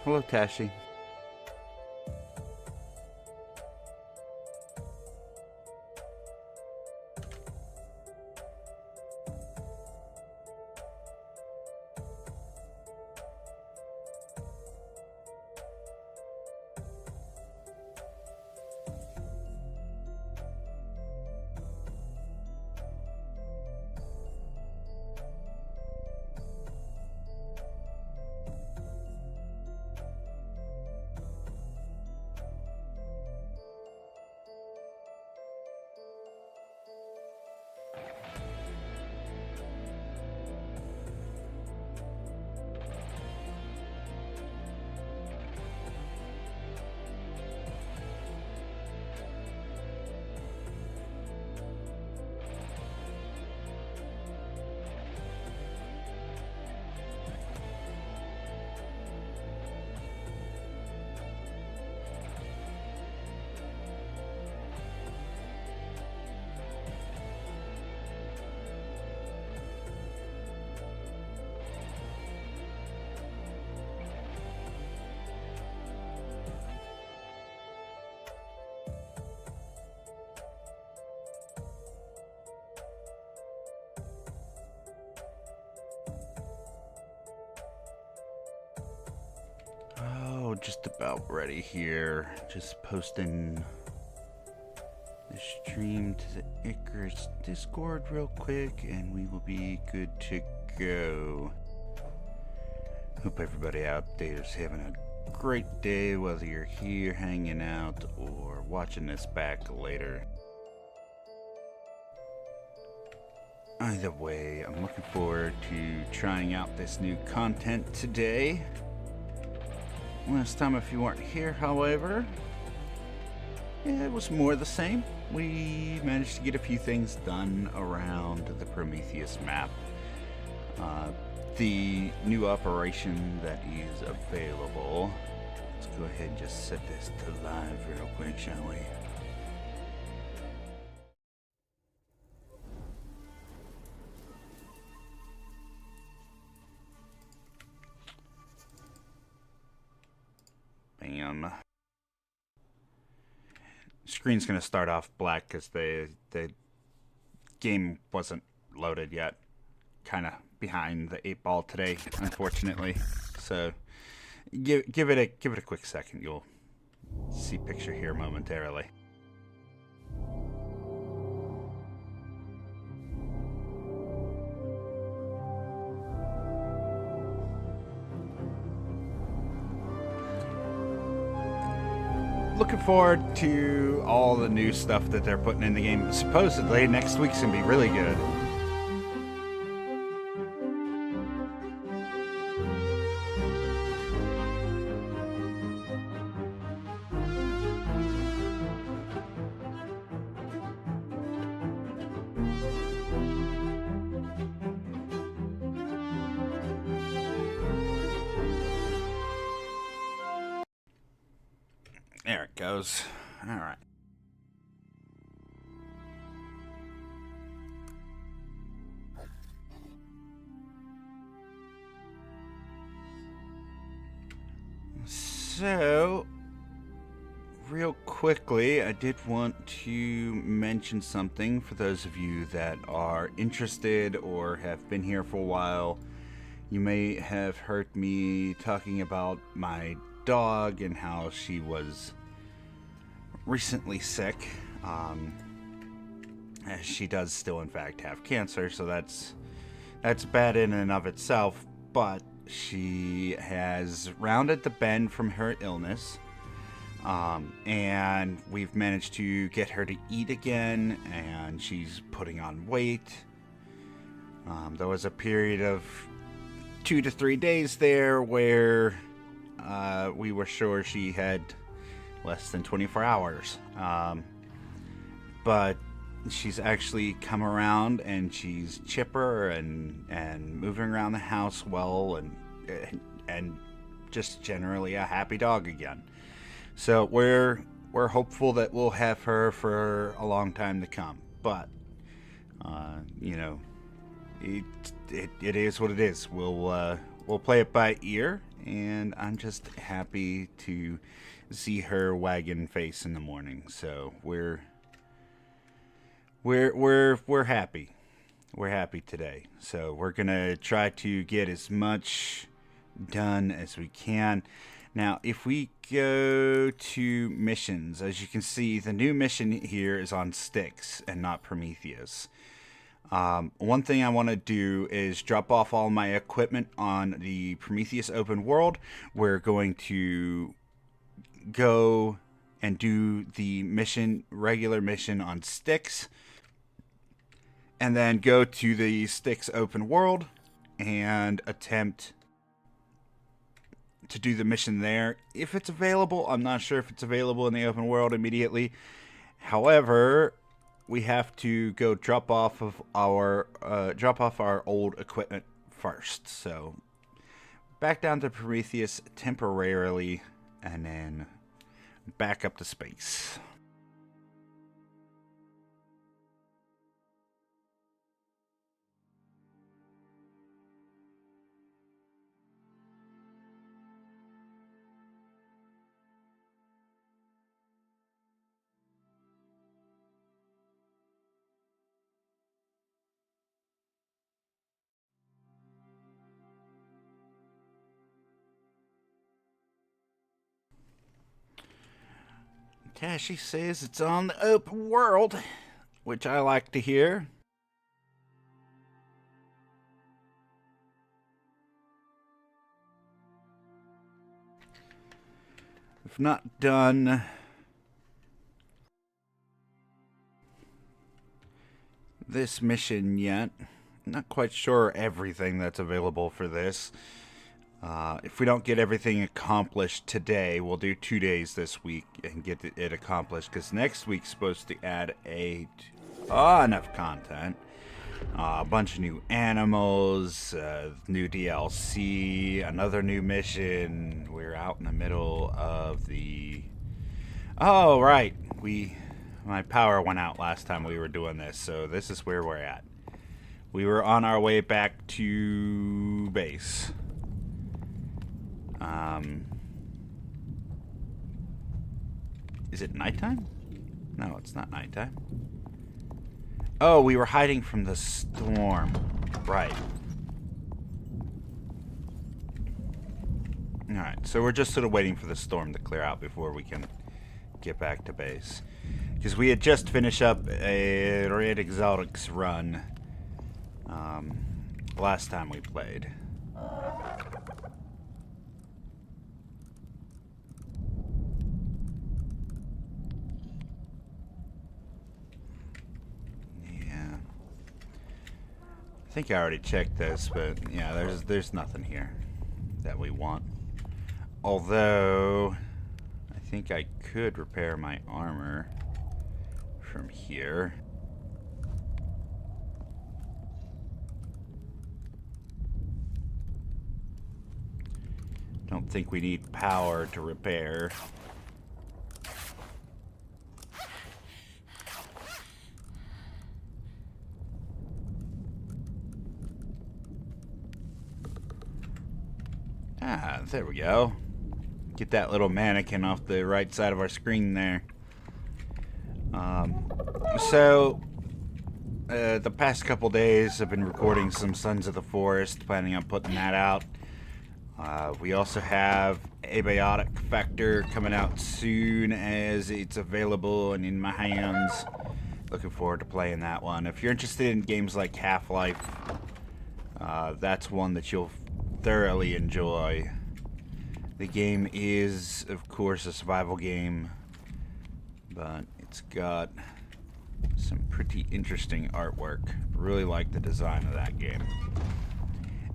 Hello, Tashi. Just about ready here. Just posting the stream to the Icarus Discord real quick, and we will be good to go. Hope everybody out there is having a great day, whether you're here hanging out or watching this back later. Either way, I'm looking forward to trying out this new content today. Last time, if you weren't here, however, yeah, it was more the same. We managed to get a few things done around the Prometheus map. The new operation that is available. Let's go ahead and just set this to live real quick, shall we? Bam. Screen's gonna start off black because the game wasn't loaded yet. Kind of behind the 8-ball today, unfortunately. So give it a quick second. You'll see picture here momentarily. Looking forward to all the new stuff that they're putting in the game. Supposedly, next week's gonna be really good. There it goes. All right. So, real quickly, I did want to mention something for those of you that are interested or have been here for a while. You may have heard me talking about my dog and how she was recently sick. She does still in fact have cancer, so that's bad in and of itself, but she has rounded the bend from her illness, and we've managed to get her to eat again, and she's putting on weight. There was a period of 2 to 3 days there where we were sure she had less than 24 hours. But she's actually come around, and she's chipper and moving around the house well, and just generally a happy dog again. So we're hopeful that we'll have her for a long time to come. But you know, it is what it is. We'll play it by ear, and I'm just happy to see her wagging face in the morning. So we're happy. We're happy today. So we're gonna try to get as much done as we can. Now, if we go to missions, as you can see, the new mission here is on Styx and not Prometheus. One thing I want to do is drop off all my equipment on the Prometheus open world. We're going to go and do the regular mission on Styx, and then go to the Styx open world and attempt to do the mission there if it's available. I'm not sure if it's available in the open world immediately. However, we have to go drop off our old equipment first. So back down to Prometheus temporarily, and then back up to space. Tashi says it's on the open world, which I like to hear. We've not done this mission yet. Not quite sure everything that's available for this. If we don't get everything accomplished today, we'll do 2 days this week and get it accomplished, because next week's supposed to add enough content. A bunch of new animals, new DLC, another new mission. We're out in the middle of the... Oh, right. My power went out last time we were doing this, so this is where we're at. We were on our way back to base. Is it nighttime? No, it's not nighttime. Oh, we were hiding from the storm. Right. Alright, so we're just sort of waiting for the storm to clear out before we can get back to base. Because we had just finished up a Red Exotics run last time we played. I think I already checked this, but yeah, there's nothing here that we want. Although, I think I could repair my armor from here. Don't think we need power to repair. There we go. Get that little mannequin off the right side of our screen there. The past couple days I've been recording some Sons of the Forest, planning on putting that out. We also have Abiotic Factor coming out soon as it's available and in my hands. Looking forward to playing that one. If you're interested in games like Half-Life, that's one that you'll thoroughly enjoy. The game is, of course, a survival game, but it's got some pretty interesting artwork. Really like the design of that game.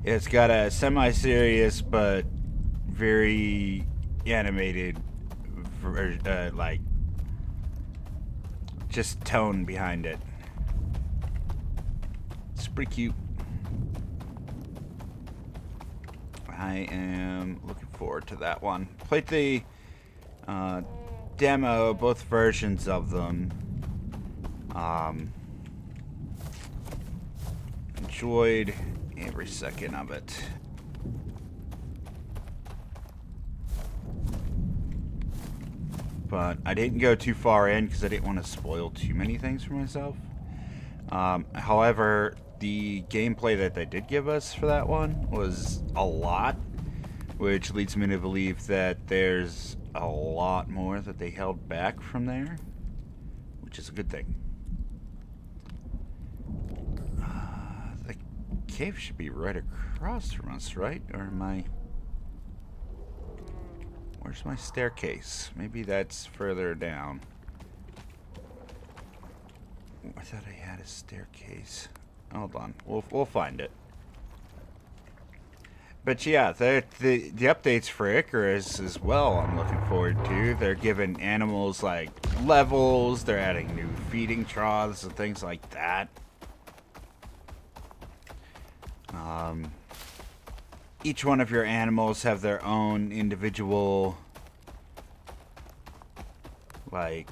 It's got a semi-serious but very animated, like, just tone behind it. It's pretty cute. I am looking forward to that one. Played the demo, both versions of them. Enjoyed every second of it. but I didn't go too far in because I didn't want to spoil too many things for myself. However, the gameplay that they did give us for that one was a lot, which leads me to believe that there's a lot more that they held back from there, which is a good thing. The cave should be right across from us, right? Or am I... Where's my staircase? Maybe that's further down. I thought I had a staircase. Hold on. We'll find it. But yeah, the updates for Icarus as well I'm looking forward to. They're giving animals like levels, they're adding new feeding troughs and things like that. Each one of your animals have their own individual like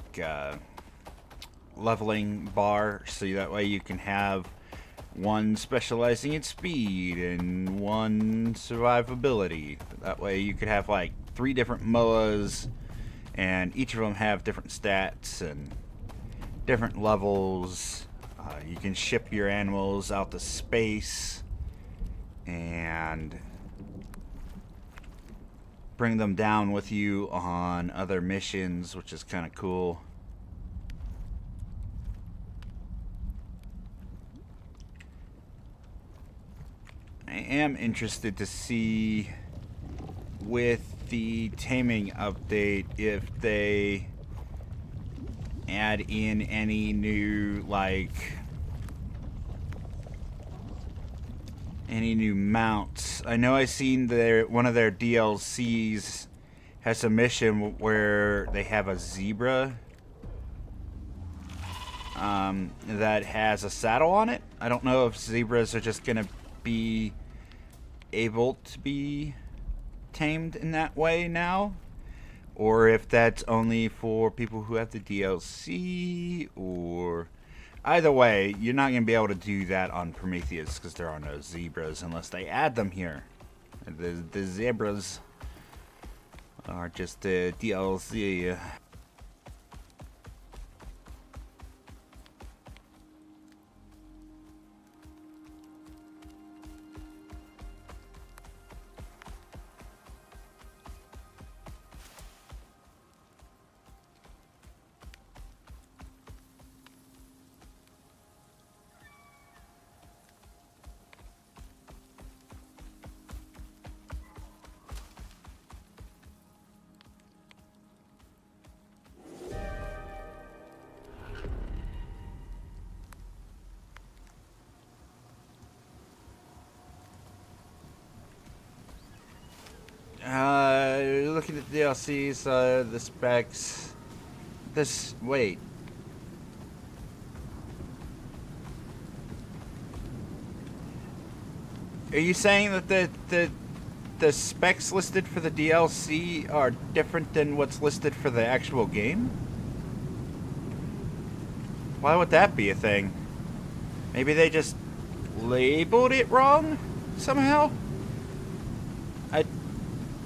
leveling bar, so that way you can have one specializing in speed and one survivability. That way you could have like 3 different MOAs, and each of them have different stats and different levels. You can ship your animals out to space and bring them down with you on other missions, which is kind of cool. I am interested to see with the taming update if they add in any new any new mounts. I know I seen one of their DLCs has a mission where they have a zebra that has a saddle on it. I don't know if zebras are just gonna be able to be tamed in that way now, or if that's only for people who have the DLC, or either way, you're not going to be able to do that on Prometheus because there are no zebras unless they add them here. The zebras are just the DLC. Looking at the DLCs, the specs. Wait. Are you saying that the specs listed for the DLC are different than what's listed for the actual game? Why would that be a thing? Maybe they just labeled it wrong somehow?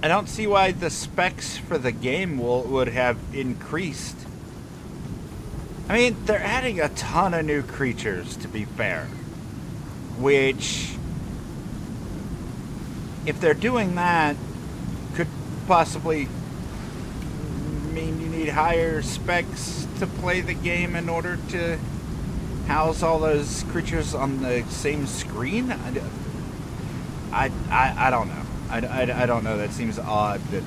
I don't see why the specs for the game would have increased. I mean, they're adding a ton of new creatures, to be fair. Which, if they're doing that, could possibly mean you need higher specs to play the game in order to house all those creatures on the same screen? I don't know. I don't know. That seems odd that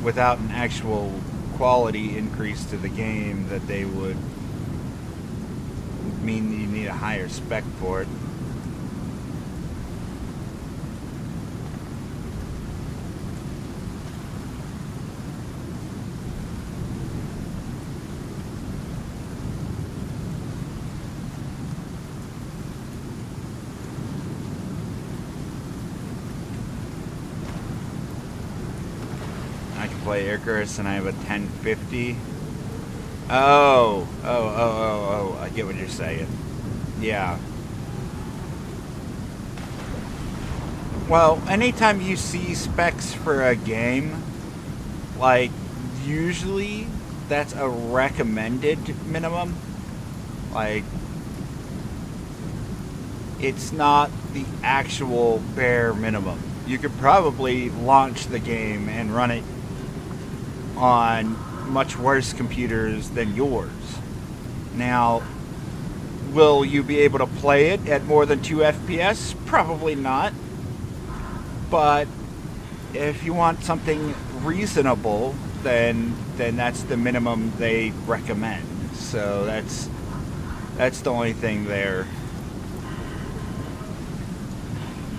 without an actual quality increase to the game that they would mean you need a higher spec for it. Play Icarus and I have a 1050. Oh, I get what you're saying. Yeah. Well, anytime you see specs for a game, like, usually that's a recommended minimum. Like, it's not the actual bare minimum. You could probably launch the game and run it on much worse computers than yours. Now, will you be able to play it at more than 2 FPS? Probably not. But if you want something reasonable, then that's the minimum they recommend. So that's the only thing there.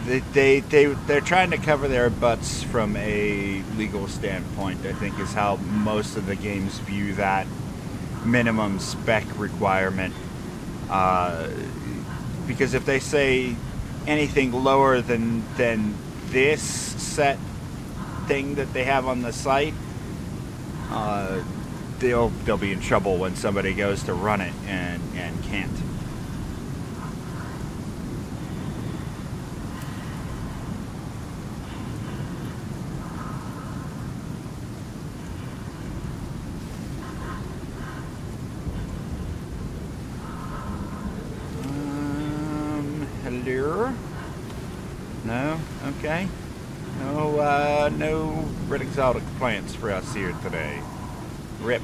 They're trying to cover their butts from a legal standpoint, I think, is how most of the games view that minimum spec requirement. Because if they say anything lower than this set thing that they have on the site, they'll be in trouble when somebody goes to run it and can't. Hello? No? Okay. No red exotic plants for us here today. RIP.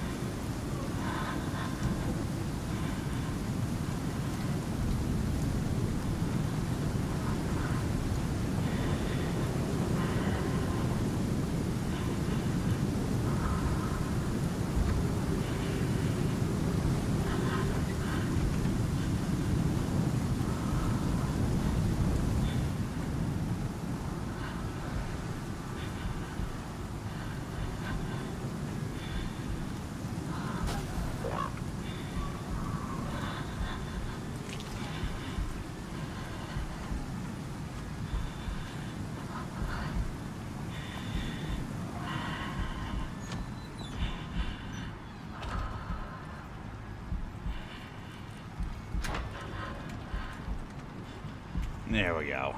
There we go.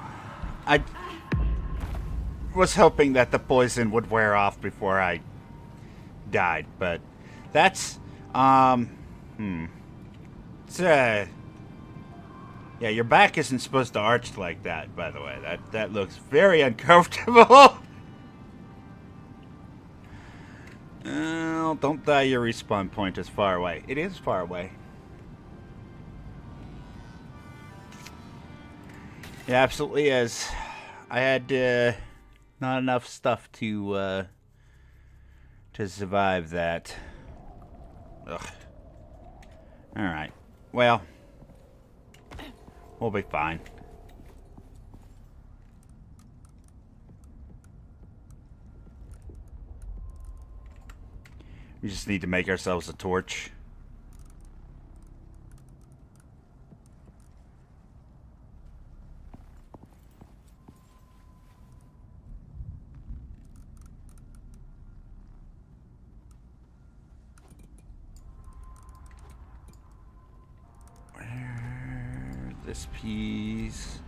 I was hoping that the poison would wear off before I died, but that's, it's, yeah, your back isn't supposed to arch like that, by the way. That looks very uncomfortable. Don't die, your respawn point is far away. It is far away. It absolutely is. I had not enough stuff to survive that. Ugh. All right. Well, we'll be fine. We just need to make ourselves a torch. This piece,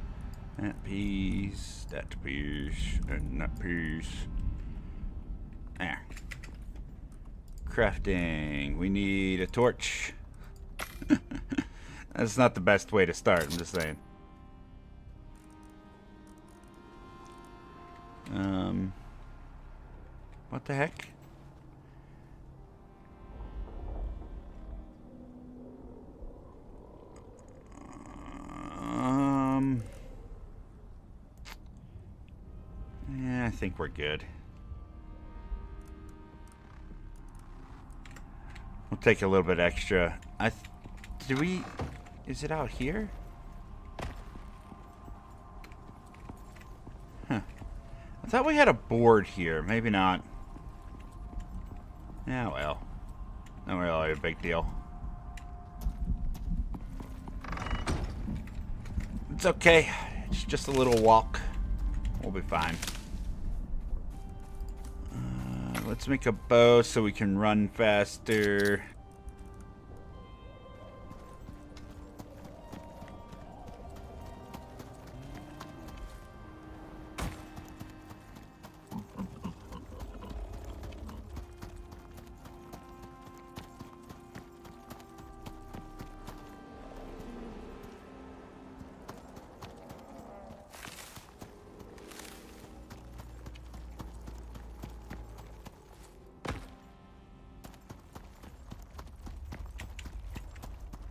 that piece, that piece, and that piece. There. Crafting. We need a torch. That's not the best way to start, I'm just saying. What the heck? Yeah, I think we're good. We'll take a little bit extra. Is it out here? Huh. I thought we had a board here. Maybe not. Yeah, well. Not really a big deal. It's okay. It's just a little walk. We'll be fine. Let's make a bow so we can run faster.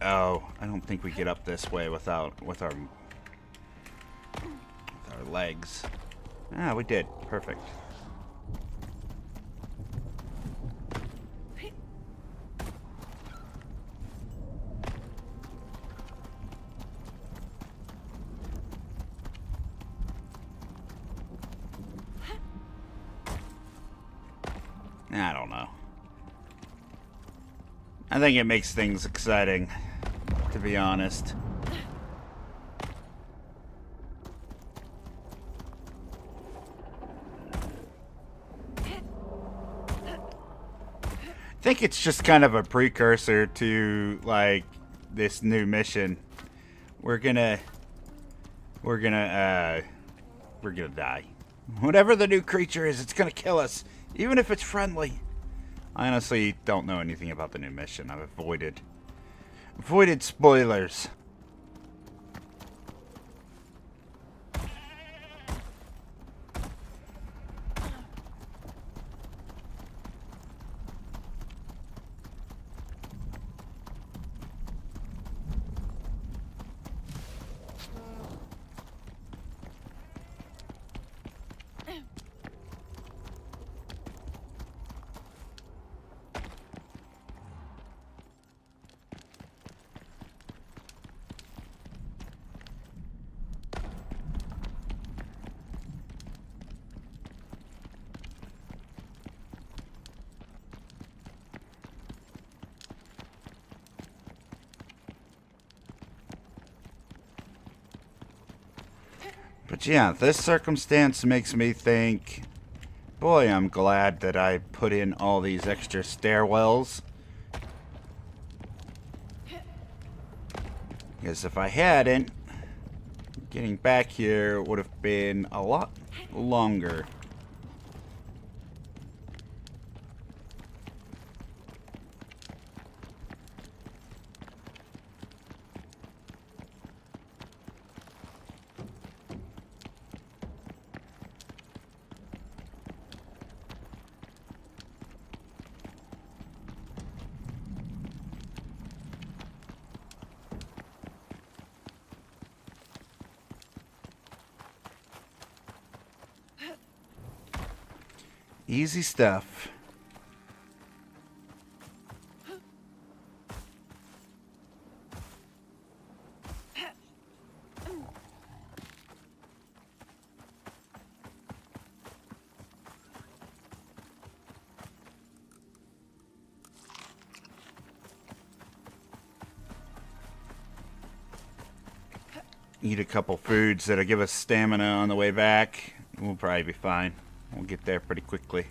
Oh, I don't think we get up this way with our legs. Ah, we did. Perfect. I don't know. I think it makes things exciting, to be honest. I think it's just kind of a precursor to, like, this new mission. We're gonna die. Whatever the new creature is, it's gonna kill us, even if it's friendly. I honestly don't know anything about the new mission. I've avoided spoilers. But yeah, this circumstance makes me think, boy, I'm glad that I put in all these extra stairwells. Because if I hadn't, getting back here would have been a lot longer. Easy stuff. Eat a couple foods that'll give us stamina on the way back. We'll probably be fine. We'll get there pretty quickly.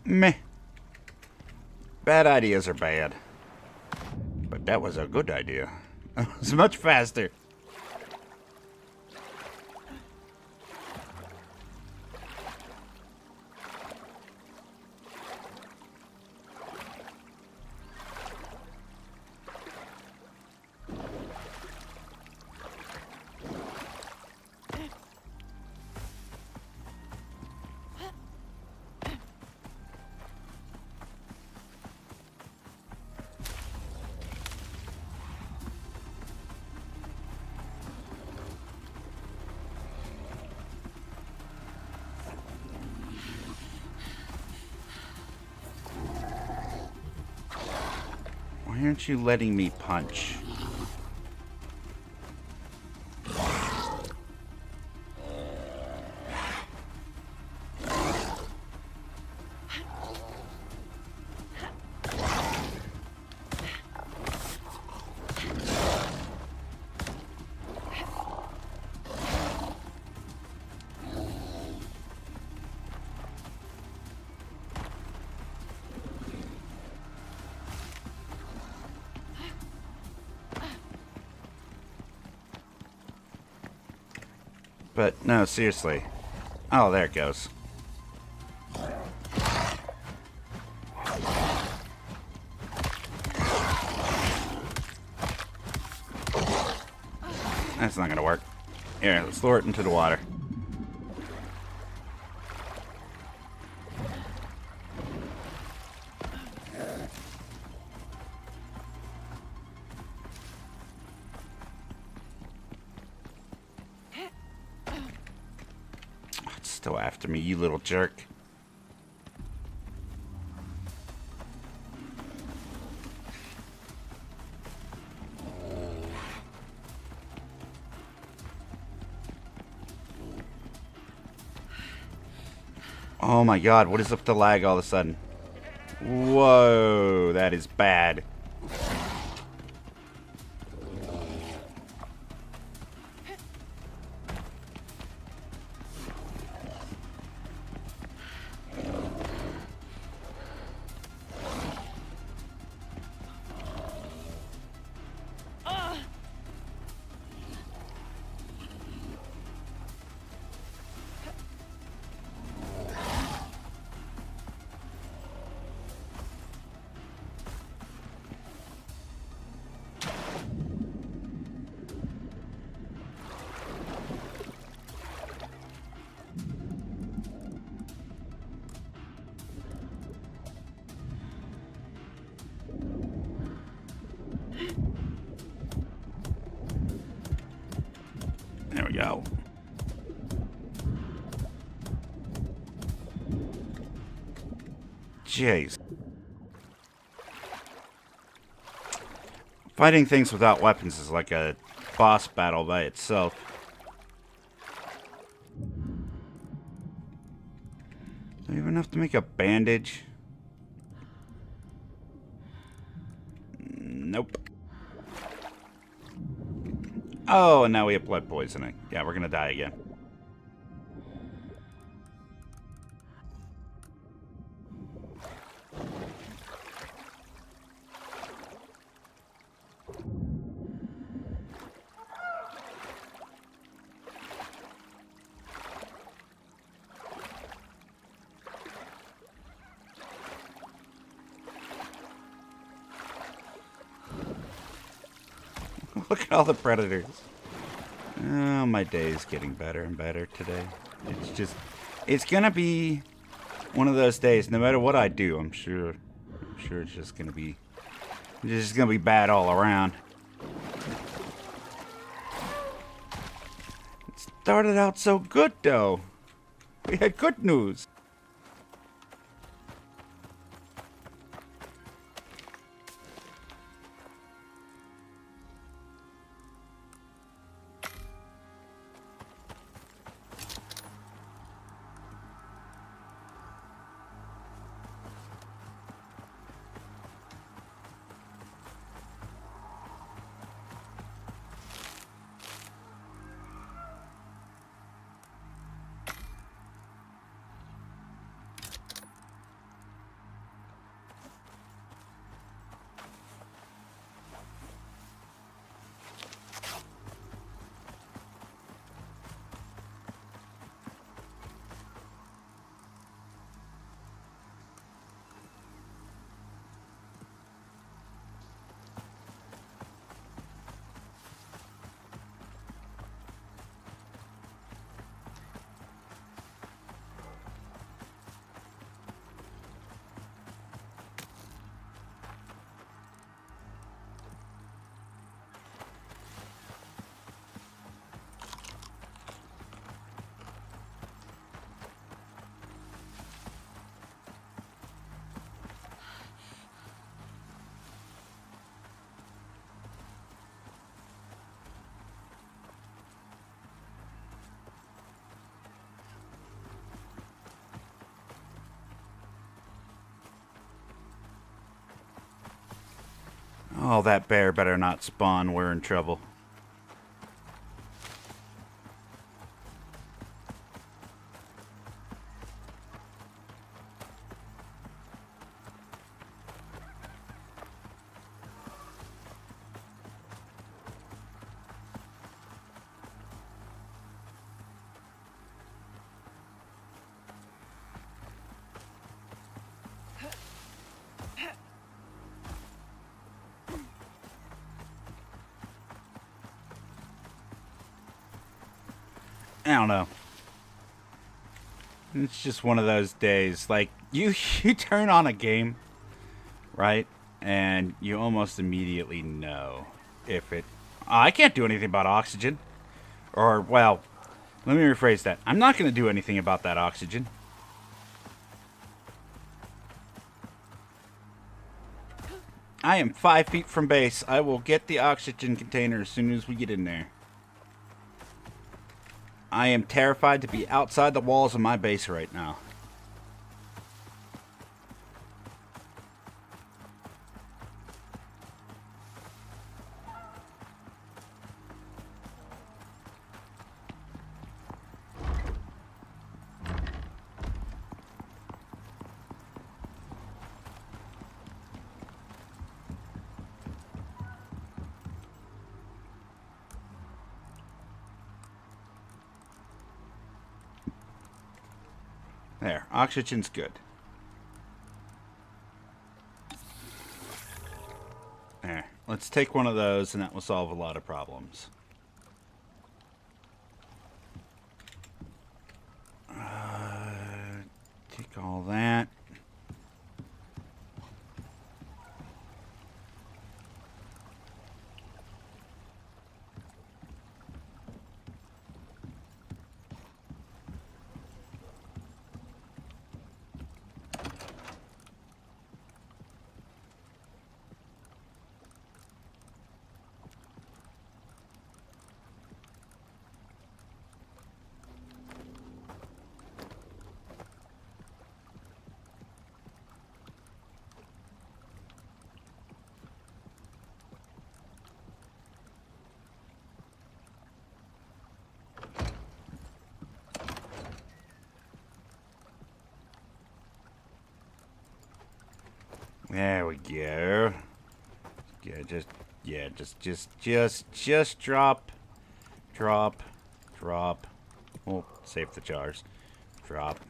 Meh. Bad ideas are bad. But that was a good idea. It was much faster. Why aren't you letting me punch? But no, seriously. Oh, there it goes. That's not gonna work. Here, let's lower it into the water. It's still after me, you little jerk. Oh my god, what is up with the lag all of a sudden? Whoa, that is bad. There we go. Jeez. Fighting things without weapons is like a boss battle by itself. Do I even have to make a bandage? Nope. Oh, and now we have blood poisoning. Yeah, we're gonna die again. Look at all the predators. Oh, my day is getting better and better today. It's gonna be one of those days. No matter what I do, I'm sure it's just gonna be bad all around. It started out so good, though. We had good news. Oh, that bear better not spawn. We're in trouble. I don't know. It's just one of those days. Like, you turn on a game, right? And you almost immediately know if it... I can't do anything about oxygen. Or, well, let me rephrase that. I'm not going to do anything about that oxygen. I am 5 feet from base. I will get the oxygen container as soon as we get in there. I am terrified to be outside the walls of my base right now. There, oxygen's good. There, let's take one of those and that will solve a lot of problems. Take all that. There we go. Yeah, just drop. We'll save the jars. Drop.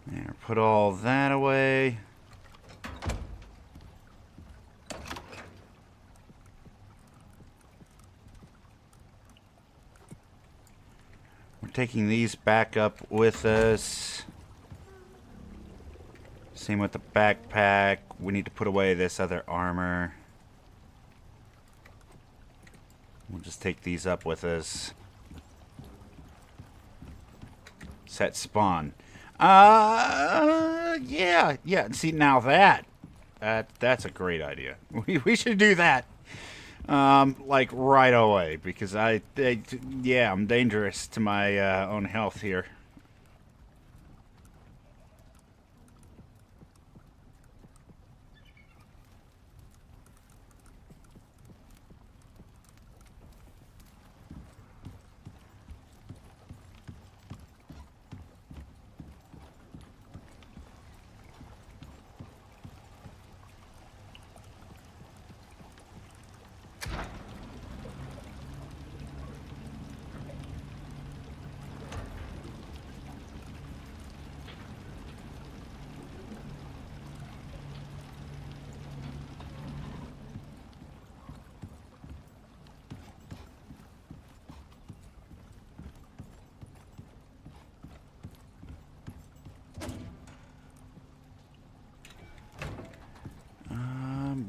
There, put all that away. We're taking these back up with us. Same with the backpack. We need to put away this other armor. We'll just take these up with us. Set spawn. Yeah. See, now that's a great idea. We should do that, like right away, because I'm dangerous to my own health here.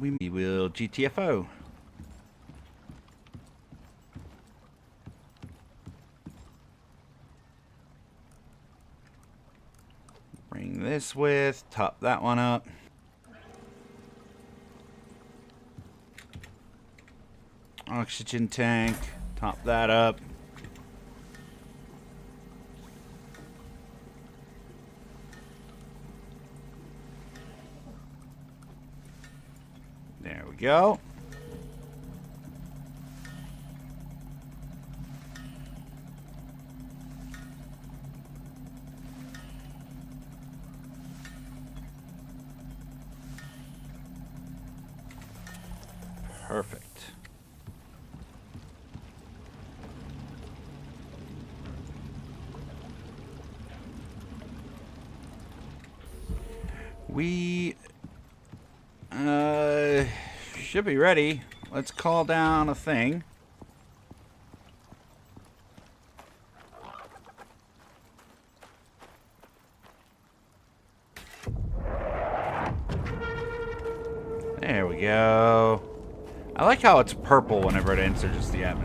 We will GTFO. Bring this with, top that one up. Oxygen tank, top that up. There we go. Perfect. We should be ready. Let's call down a thing. There we go. I like how it's purple whenever it enters the atmosphere.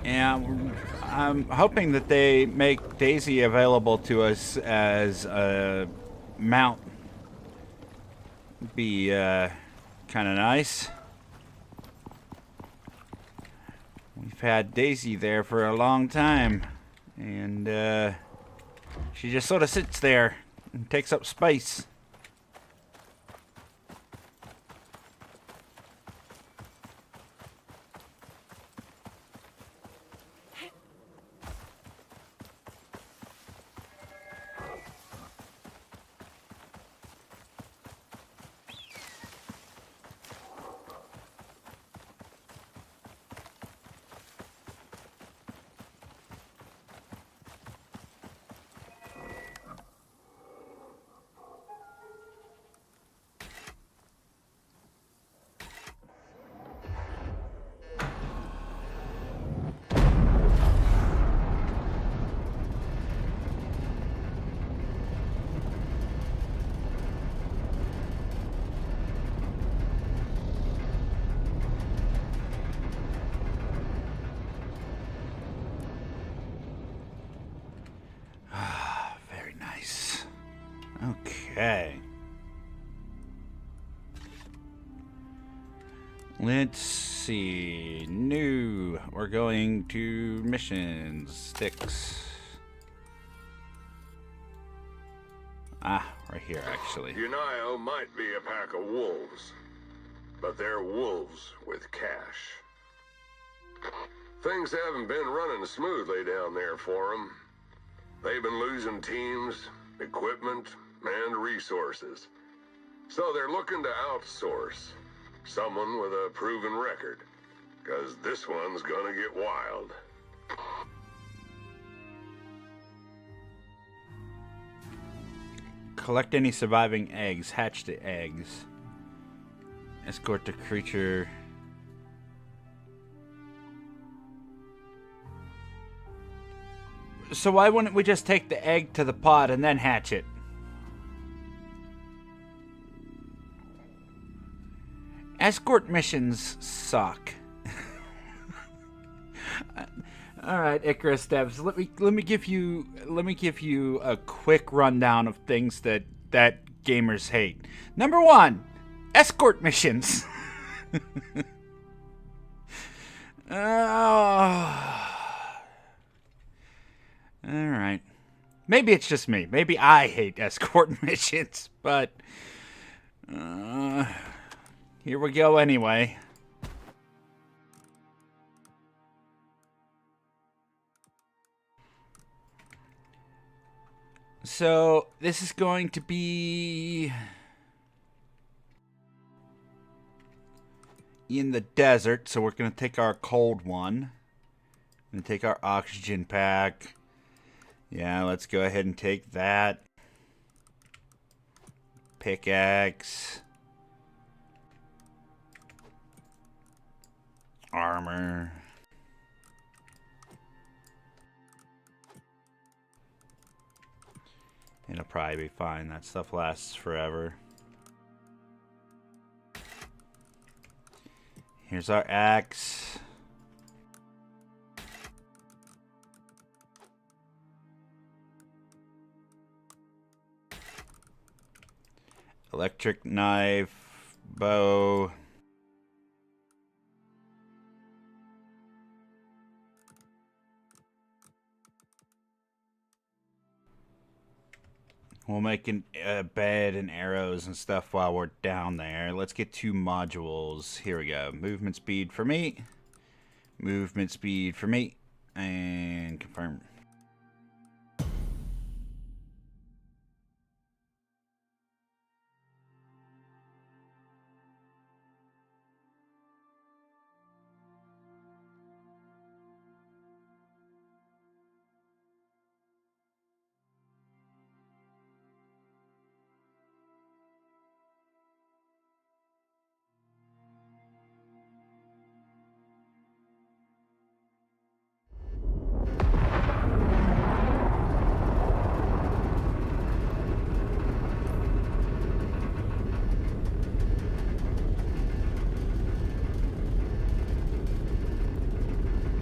And I'm hoping that they make Daisy available to us as a mount. Be kind of nice. We've had Daisy there for a long time, and she just sort of sits there and takes up space. Okay. Let's see. New. We're going to missions. Sticks. Ah, right here, actually. Unio might be a pack of wolves, but they're wolves with cash. Things haven't been running smoothly down there for them. They've been losing teams, equipment, and resources. So they're looking to outsource someone with a proven record, because this one's gonna get wild. Collect any surviving eggs. Hatch the eggs. Escort the creature. So why wouldn't we just take the egg to the pod and then hatch it? Escort missions suck. All right, Icarus devs. Let me give you a quick rundown of things that gamers hate. Number 1, escort missions. All right. Maybe it's just me. Maybe I hate escort missions, but here we go anyway. So, this is going to be in the desert, so we're going to take our cold one. Going to take our oxygen pack. Yeah, let's go ahead and take that. Pickaxe. Armor. It'll probably be fine. That stuff lasts forever. Here's our axe. Electric knife, bow. We'll make a bed and arrows and stuff while we're down there. Let's get 2 modules. Here we go. Movement speed for me. Movement speed for me. And confirm.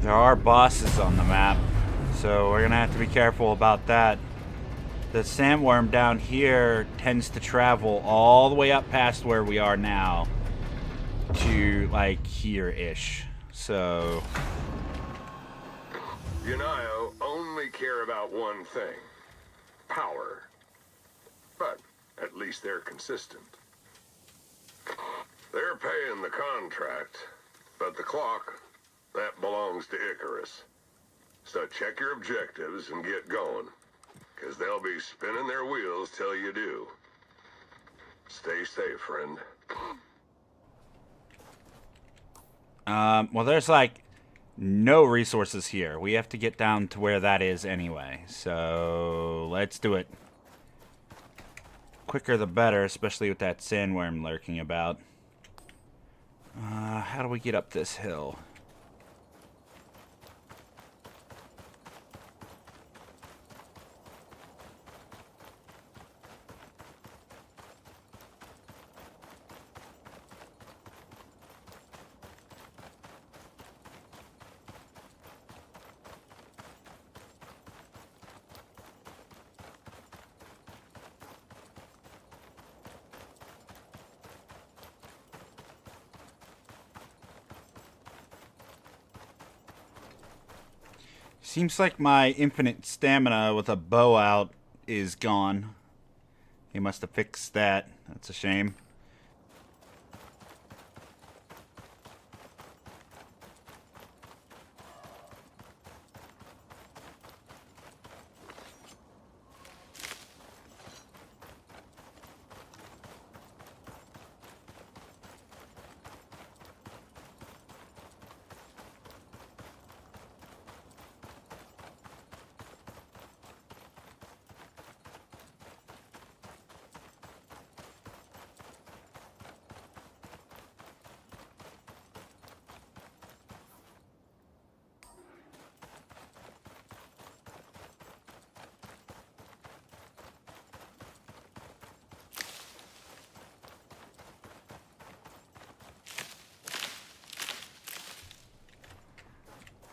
There are bosses on the map, so we're gonna have to be careful about that. The Sandworm down here tends to travel all the way up past where we are now to, like, here-ish. So... Unio only care about one thing. Power. But at least they're consistent. They're paying the contract, but the clock, that belongs to Icarus. So check your objectives and get going, because they'll be spinning their wheels till you do. Stay safe, friend. Well, there's, like, no resources here. We have to get down to where that is anyway. So, let's do it. Quicker the better, especially with that sandworm lurking about. How do we get up this hill? Seems like my infinite stamina with a bow out is gone. He must have fixed that. That's a shame.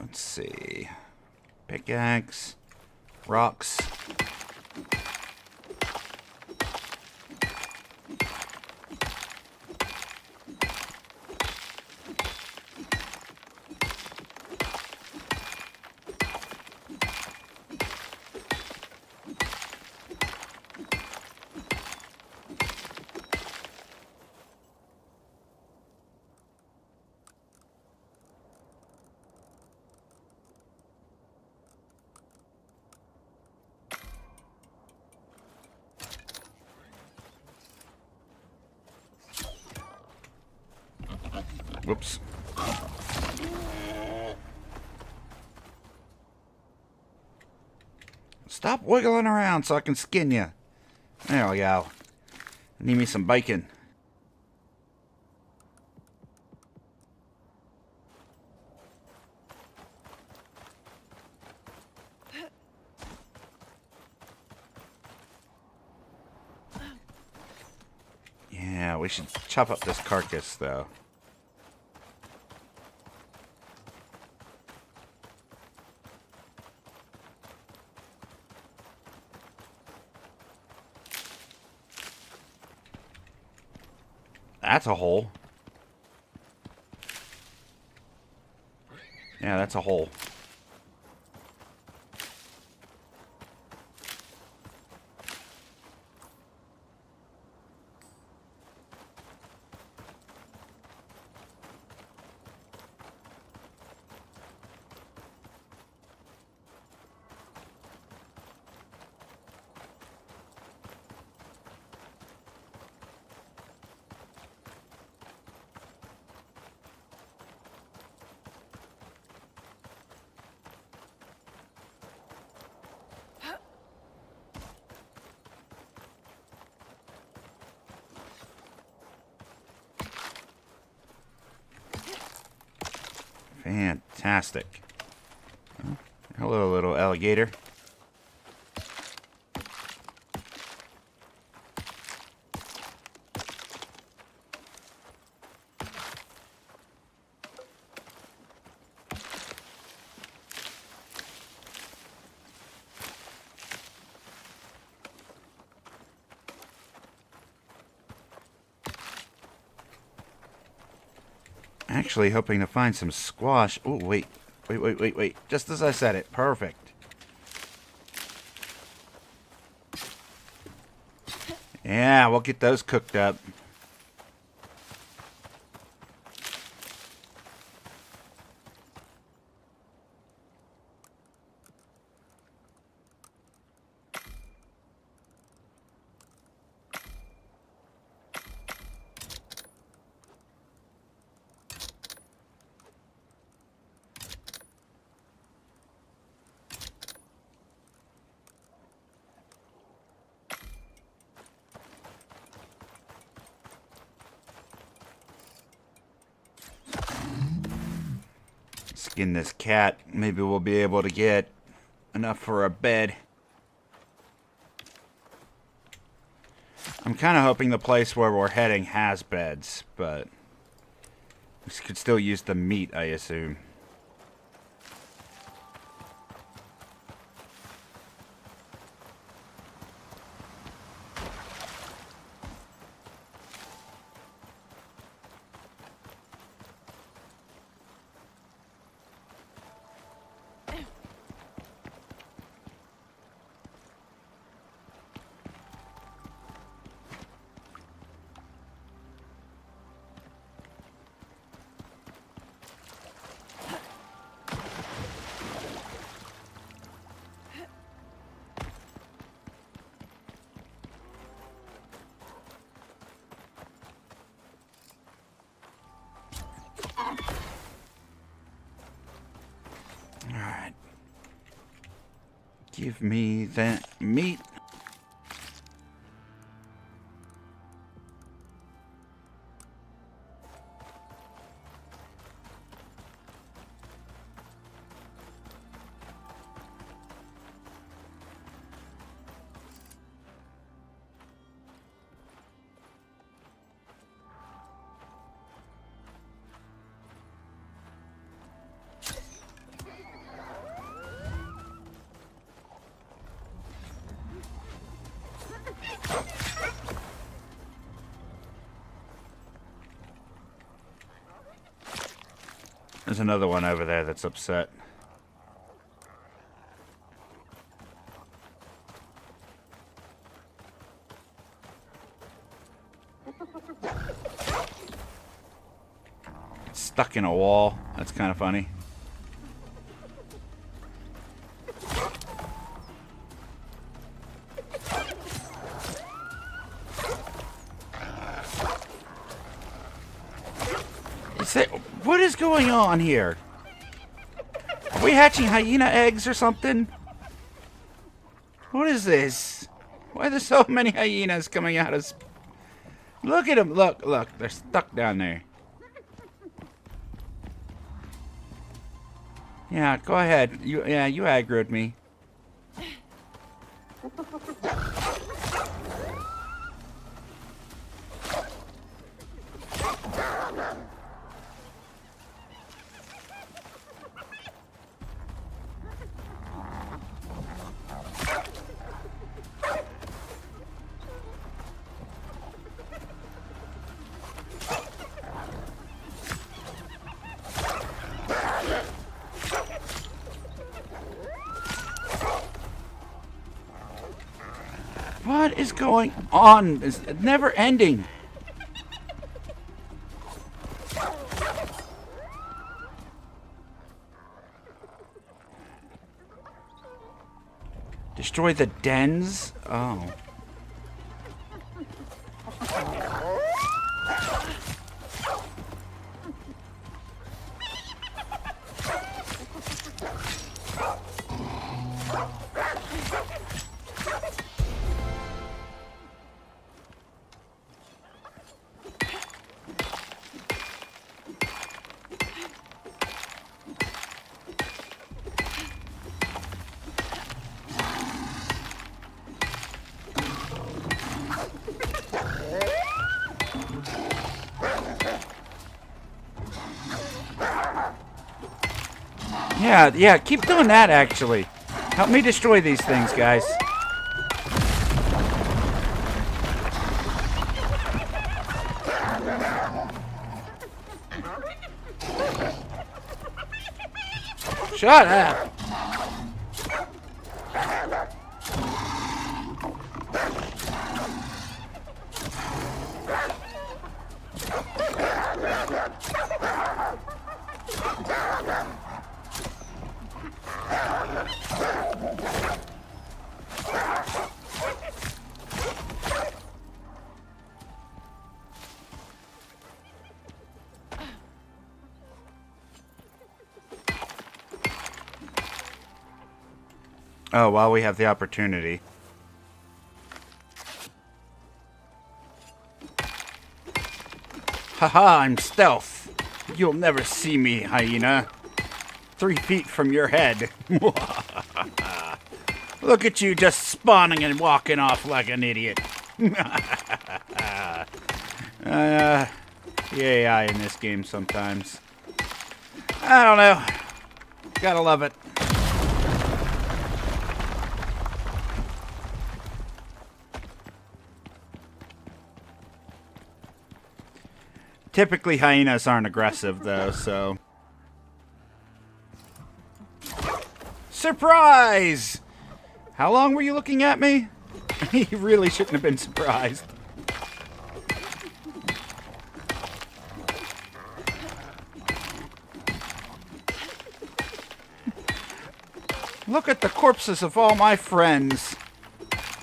Let's see. Pickaxe. Rocks. Whoops. Stop wiggling around so I can skin you. There we go. I need me some bacon. Yeah, we should chop up this carcass, though. That's a hole. Yeah, that's a hole. Fantastic. Oh, hello, little alligator. Actually hoping to find some squash. Oh, wait. Wait. Just as I said it. Perfect. Yeah, we'll get those cooked up. Skin this cat. Maybe we'll be able to get enough for a bed. I'm kind of hoping the place where we're heading has beds, but we could still use the meat, I assume. Alright. Give me that meat. There's another one over there that's upset. It's stuck in a wall. That's kind of funny. What is going on here? Are we hatching hyena eggs or something? What is this? Why are there so many hyenas coming out of... Look at them. Look. They're stuck down there. Yeah, go ahead. You aggroed me. What is going on? It's never ending. Destroy the dens? Oh. Yeah, keep doing that, actually. Help me destroy these things, guys. Shut up! Oh, while we have the opportunity. Haha, I'm stealth. You'll never see me, Hyena. 3 feet from your head. Look at you just spawning and walking off like an idiot. The AI in this game sometimes. I don't know. Gotta love it. Typically, hyenas aren't aggressive, though, so... Surprise! How long were you looking at me? He really shouldn't have been surprised. Look at the corpses of all my friends.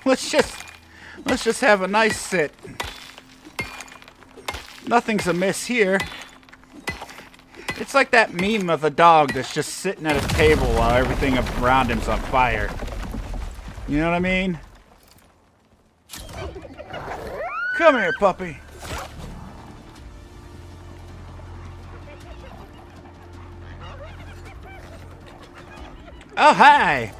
Let's just have a nice sit. Nothing's amiss here. It's like that meme of the dog that's just sitting at a table while everything around him's on fire. You know what I mean? Come here, puppy. Oh, hi.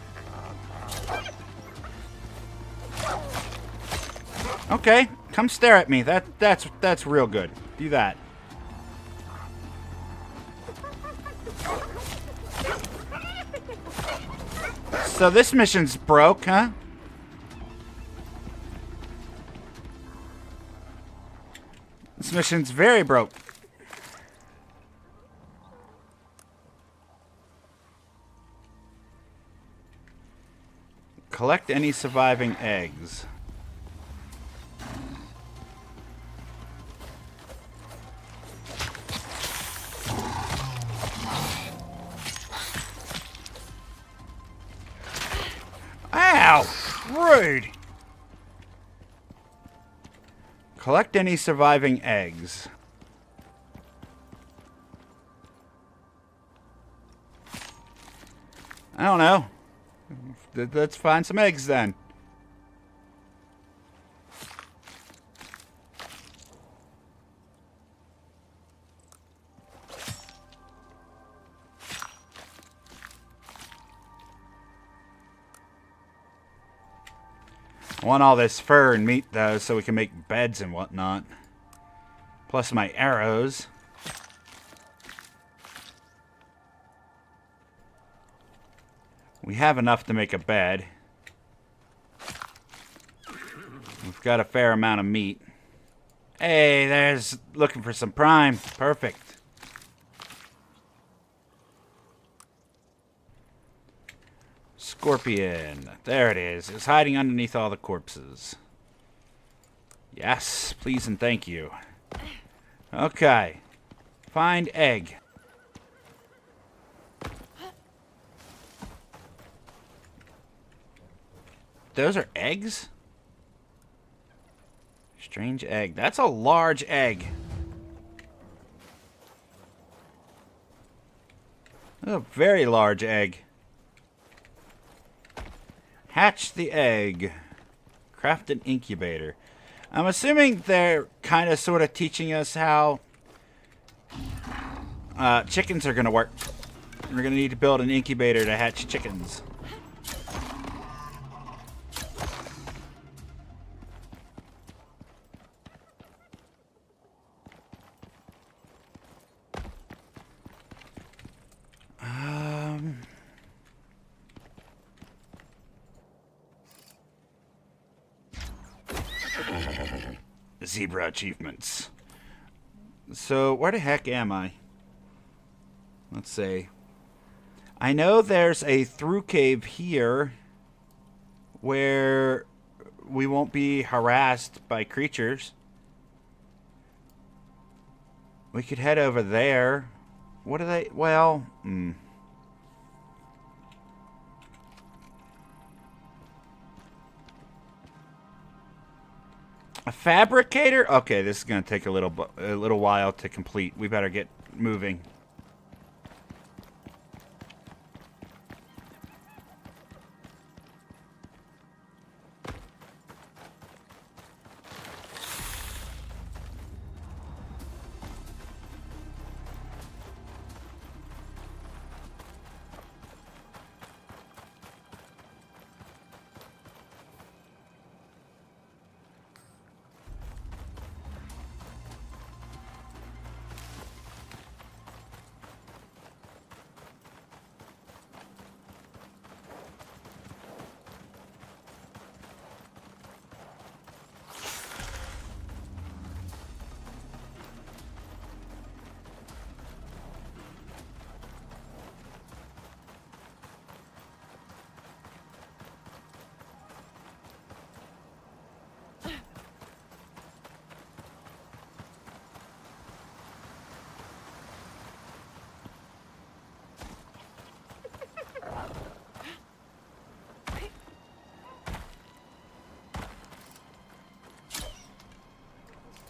Okay, come stare at me. That's real good. Do that. So this mission's broke, huh? This mission's very broke. Collect any surviving eggs. Ow! Rude! Collect any surviving eggs. I don't know. Let's find some eggs then. I want all this fur and meat, though, so we can make beds and whatnot. Plus my arrows. We have enough to make a bed. We've got a fair amount of meat. Hey, there's looking for some prime. Perfect. Scorpion. There it is. It's hiding underneath all the corpses. Yes, please and thank you. Okay. Find egg. Those are eggs? Strange egg. That's a large egg. A very large egg. Hatch the egg. Craft an incubator. I'm assuming they're kind of sort of teaching us how chickens are going to work. We're going to need to build an incubator to hatch chickens. Zebra achievements. So, where the heck am I? Let's see. I know there's a through cave here where we won't be harassed by creatures. We could head over there. What are they? Well, a fabricator? Okay, this is going to take a little while to complete. We better get moving.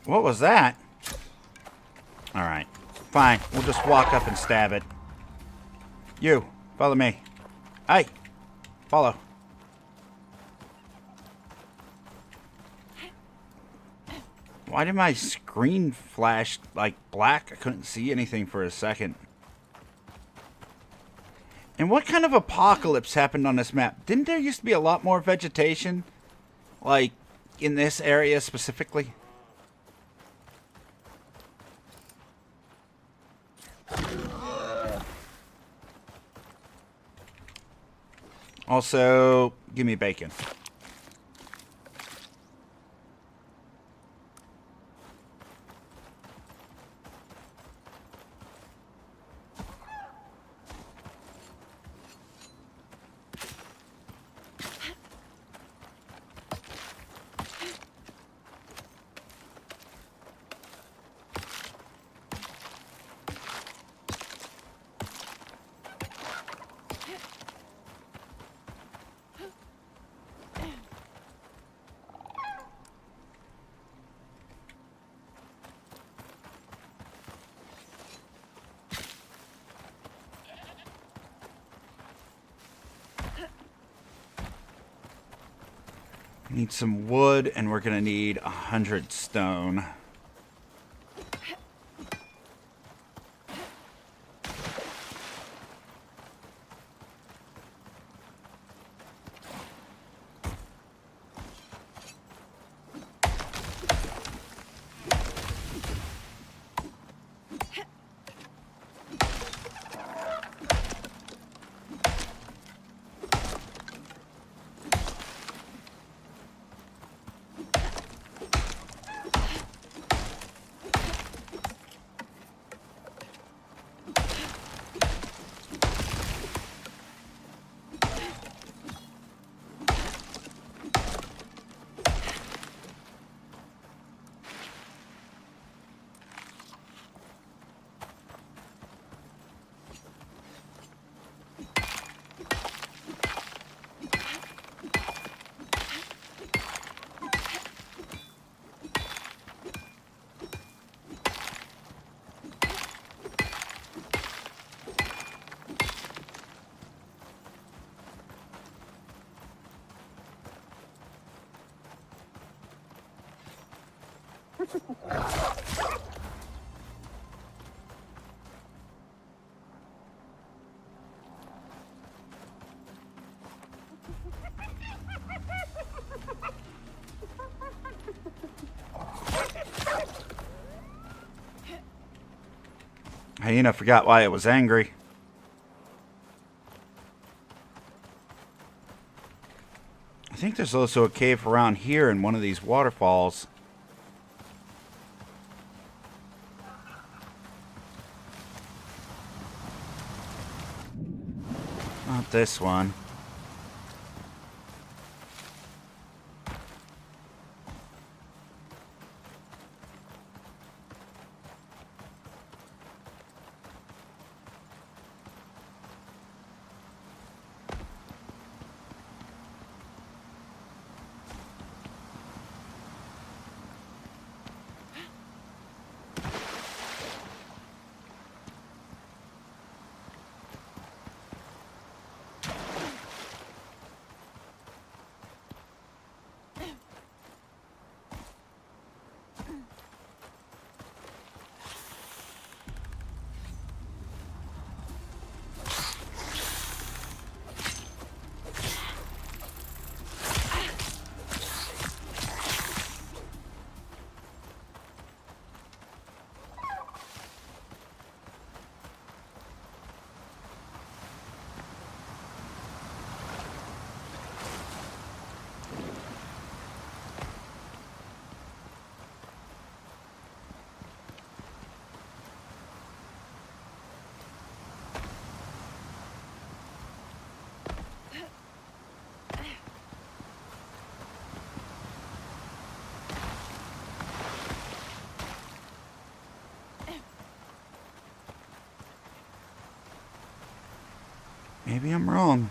What was that? Alright. Fine. We'll just walk up and stab it. You. Follow me. Hey. Follow. Why did my screen flash like black? I couldn't see anything for a second. And what kind of apocalypse happened on this map? Didn't there used to be a lot more vegetation? Like, in this area specifically? Also, give me bacon. Need some wood, and we're gonna need 100 stone. Hyena forgot why it was angry. I think there's also a cave around here in one of these waterfalls. Not this one. Maybe I'm wrong.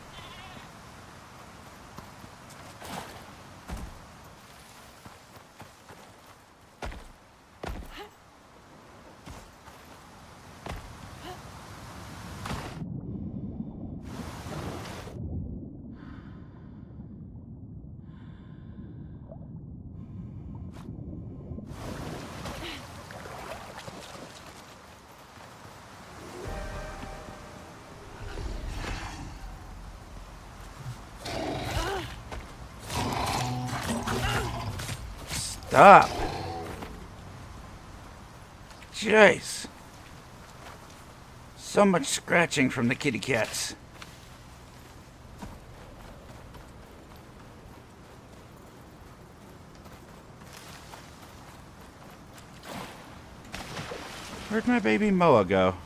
Stop. Jeez. So much scratching from the kitty cats. Where'd my baby Moa go?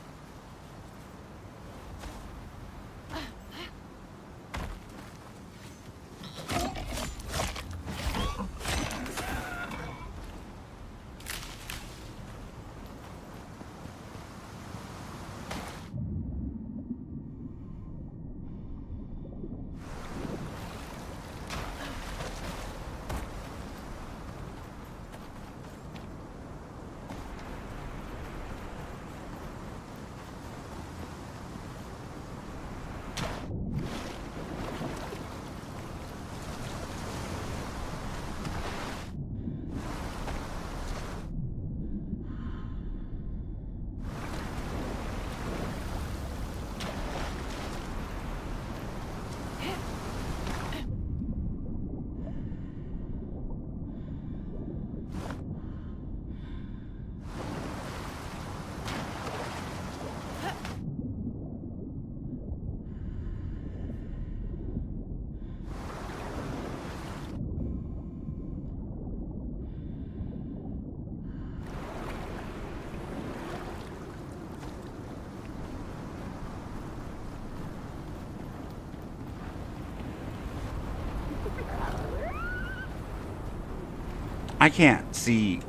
I can't see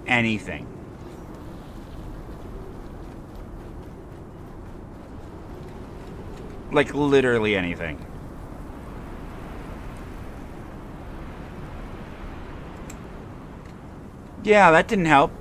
anything. Like, literally anything. Yeah, that didn't help.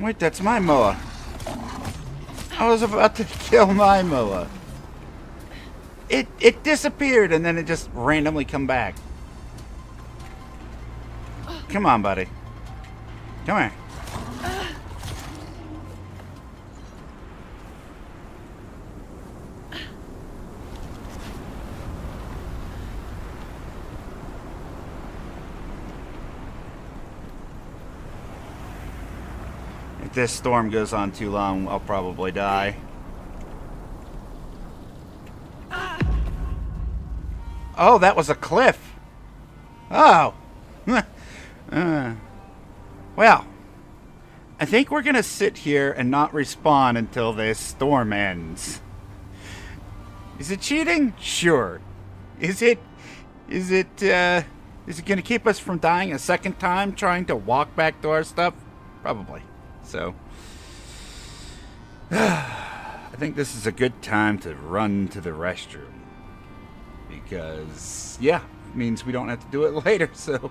Wait, that's my moa. I was about to kill my moa. It disappeared and then it just randomly come back. Come on, buddy. Come here. If this storm goes on too long, I'll probably die. Oh, that was a cliff. Oh. Well, I think we're going to sit here and not respawn until this storm ends. Is it cheating? Sure. Is it going to keep us from dying a second time trying to walk back to our stuff? Probably. So, I think this is a good time to run to the restroom. Because, yeah, it means we don't have to do it later, so...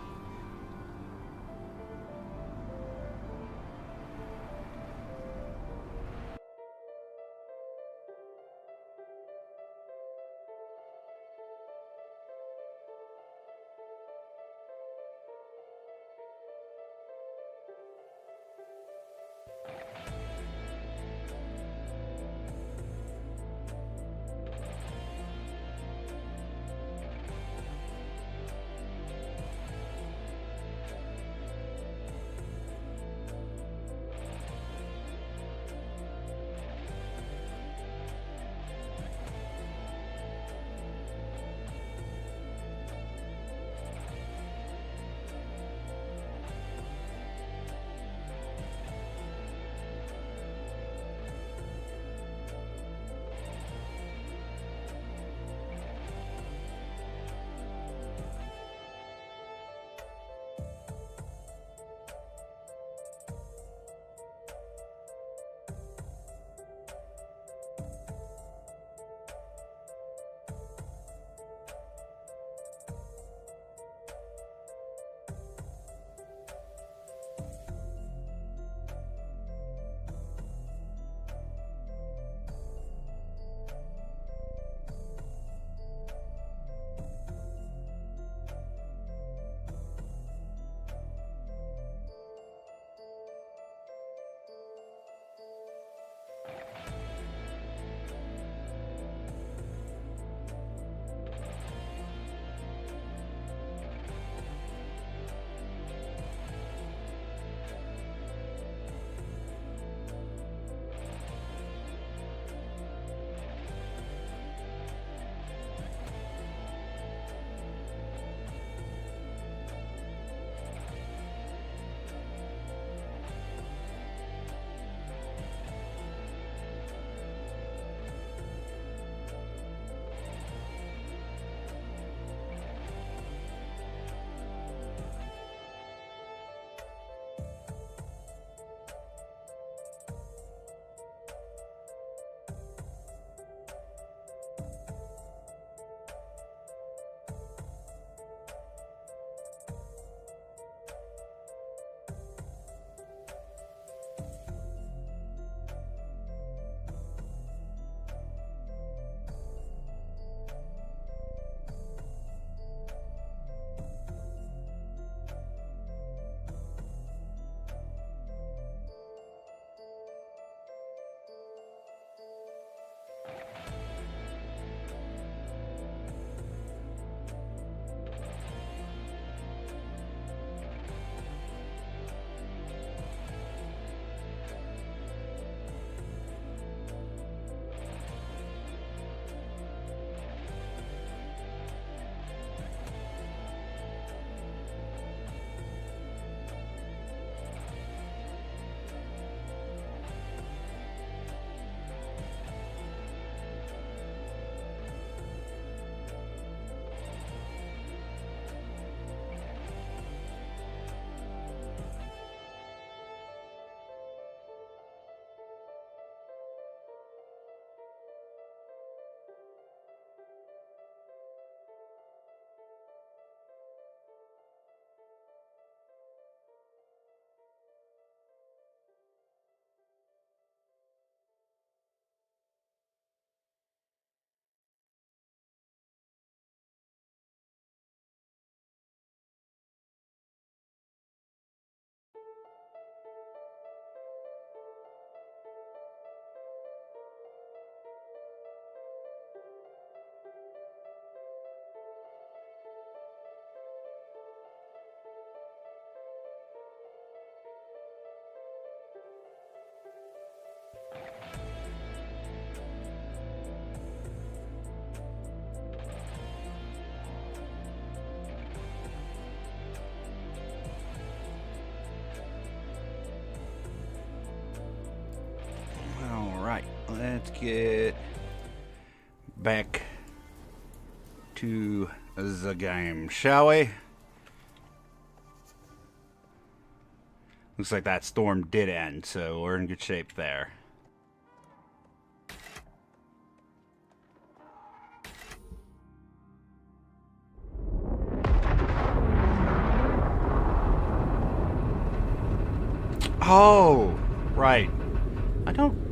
Let's get back to the game, shall we? Looks like that storm did end, so we're in good shape there. Oh, right. I don't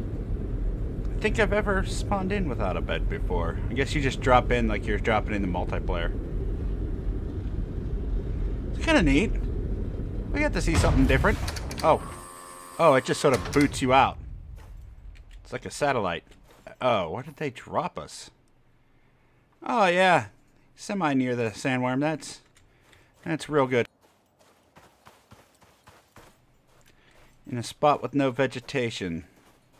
think I've ever spawned in without a bed before. I guess you just drop in like you're dropping in the multiplayer. It's kind of neat. We got to see something different. Oh, it just sort of boots you out. It's like a satellite. Oh, where did they drop us? Oh yeah, semi near the Sandworm. That's real good. In a spot with no vegetation.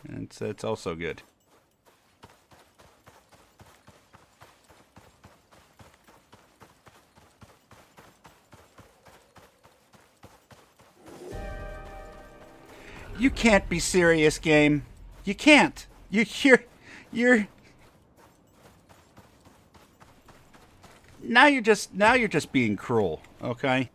It's also good. You can't be serious, game. You can't. You're now you're just being cruel, okay?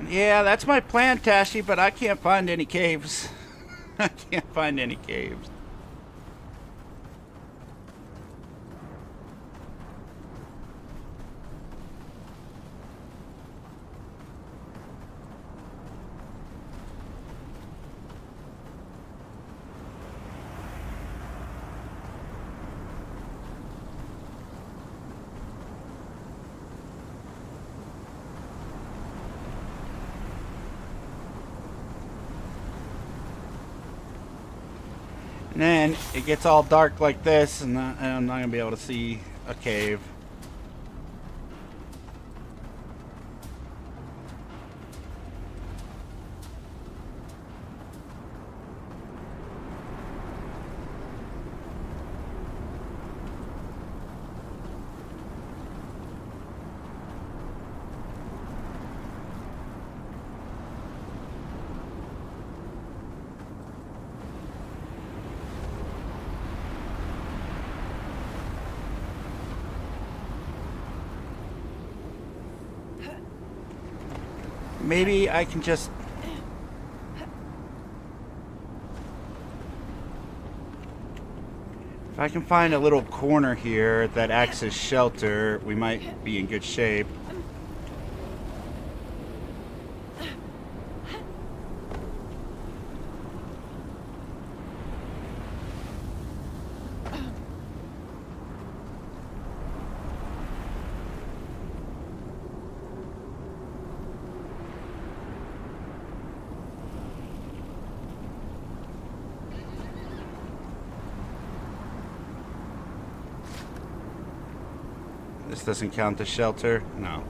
Yeah, that's my plan, Tashi, but I can't find any caves. I can't find any caves. And then it gets all dark like this, and I'm not going to be able to see a cave. Maybe I can just... If I can find a little corner here that acts as shelter, we might be in good shape. This doesn't count as shelter? No.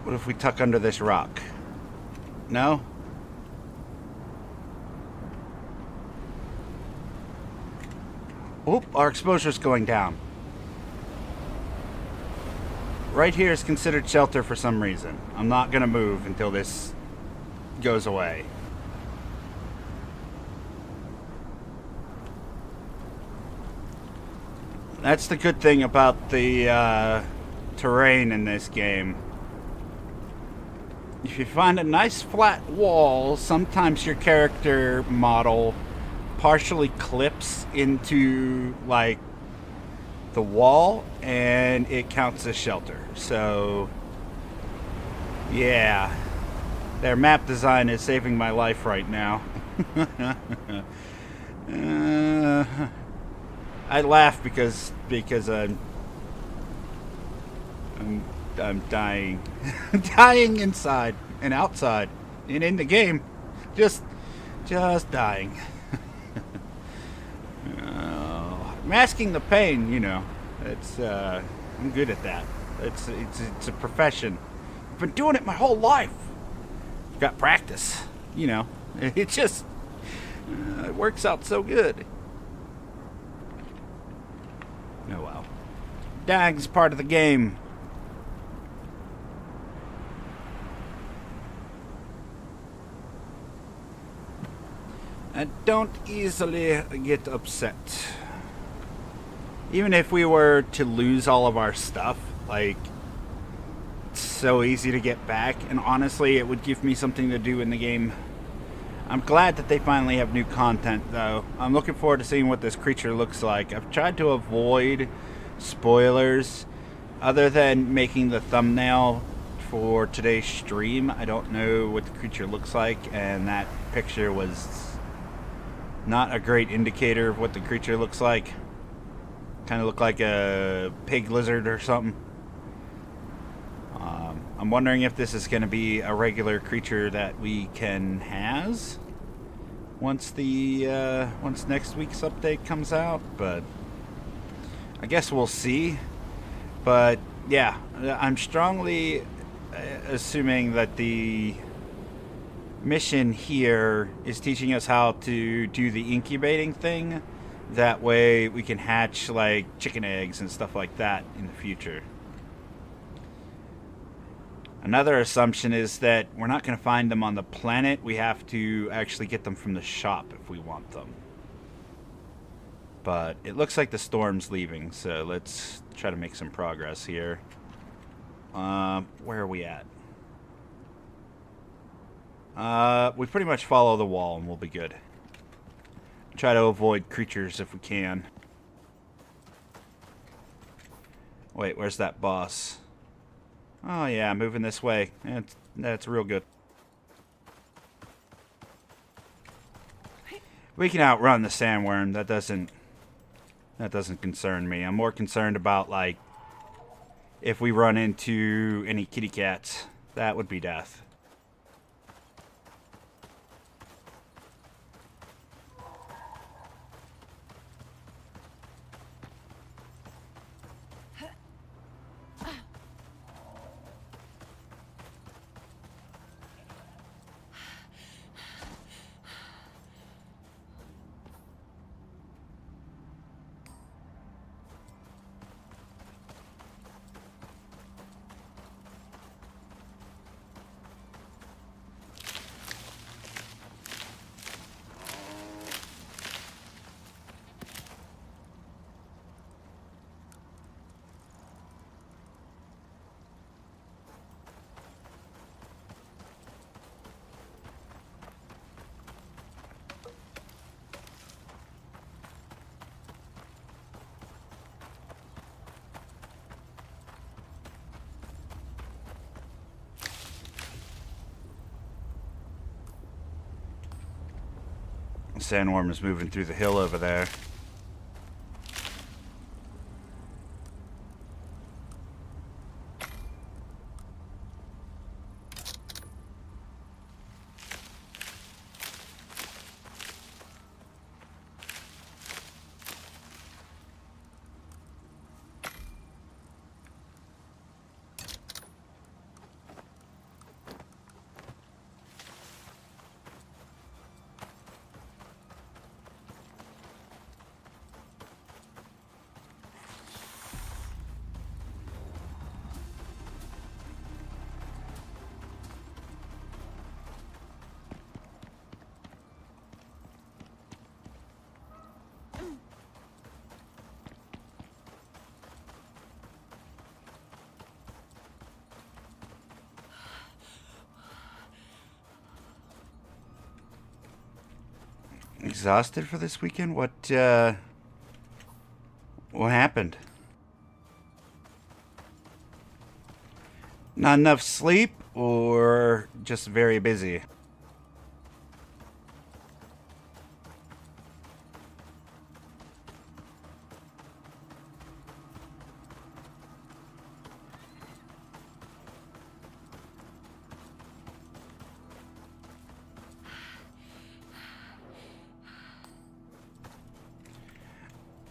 What if we tuck under this rock? No? Oop, our exposure's going down. Right here is considered shelter for some reason. I'm not going to move until this goes away. That's the good thing about the terrain in this game. If you find a nice flat wall, sometimes your character model partially clips into, like, the wall, and it counts as shelter. So, yeah, their map design is saving my life right now. I laugh because I'm dying, dying inside and outside and in the game, just dying. Masking the pain, you know, it's I'm good at that. It's a profession. I've been doing it my whole life. Got practice, you know. It just it works out so good. Oh well. Dying's part of the game. And don't easily get upset. Even if we were to lose all of our stuff, like, it's so easy to get back, and honestly, it would give me something to do in the game. I'm glad that they finally have new content, though. I'm looking forward to seeing what this creature looks like. I've tried to avoid spoilers, other than making the thumbnail for today's stream. I don't know what the creature looks like, and that picture was not a great indicator of what the creature looks like. Kind of look like a pig lizard or something. I'm wondering if this is going to be a regular creature that we can has once next week's update comes out, but I guess we'll see. But yeah, I'm strongly assuming that the mission here is teaching us how to do the incubating thing. That way we can hatch like chicken eggs and stuff like that in the future. Another assumption is that we're not going to find them on the planet. We have to actually get them from the shop if we want them. But it looks like the storm's leaving, so let's try to make some progress here. Where are we at? We pretty much follow the wall and we'll be good. Try to avoid creatures if we can. Wait, where's that boss? Oh yeah, moving this way. That's real good. We can outrun the Sandworm. That doesn't concern me. I'm more concerned about, like, if we run into any kitty cats. That would be death. Sandworm is moving through the hill over there. Exhausted for this weekend? What happened? Not enough sleep or just very busy?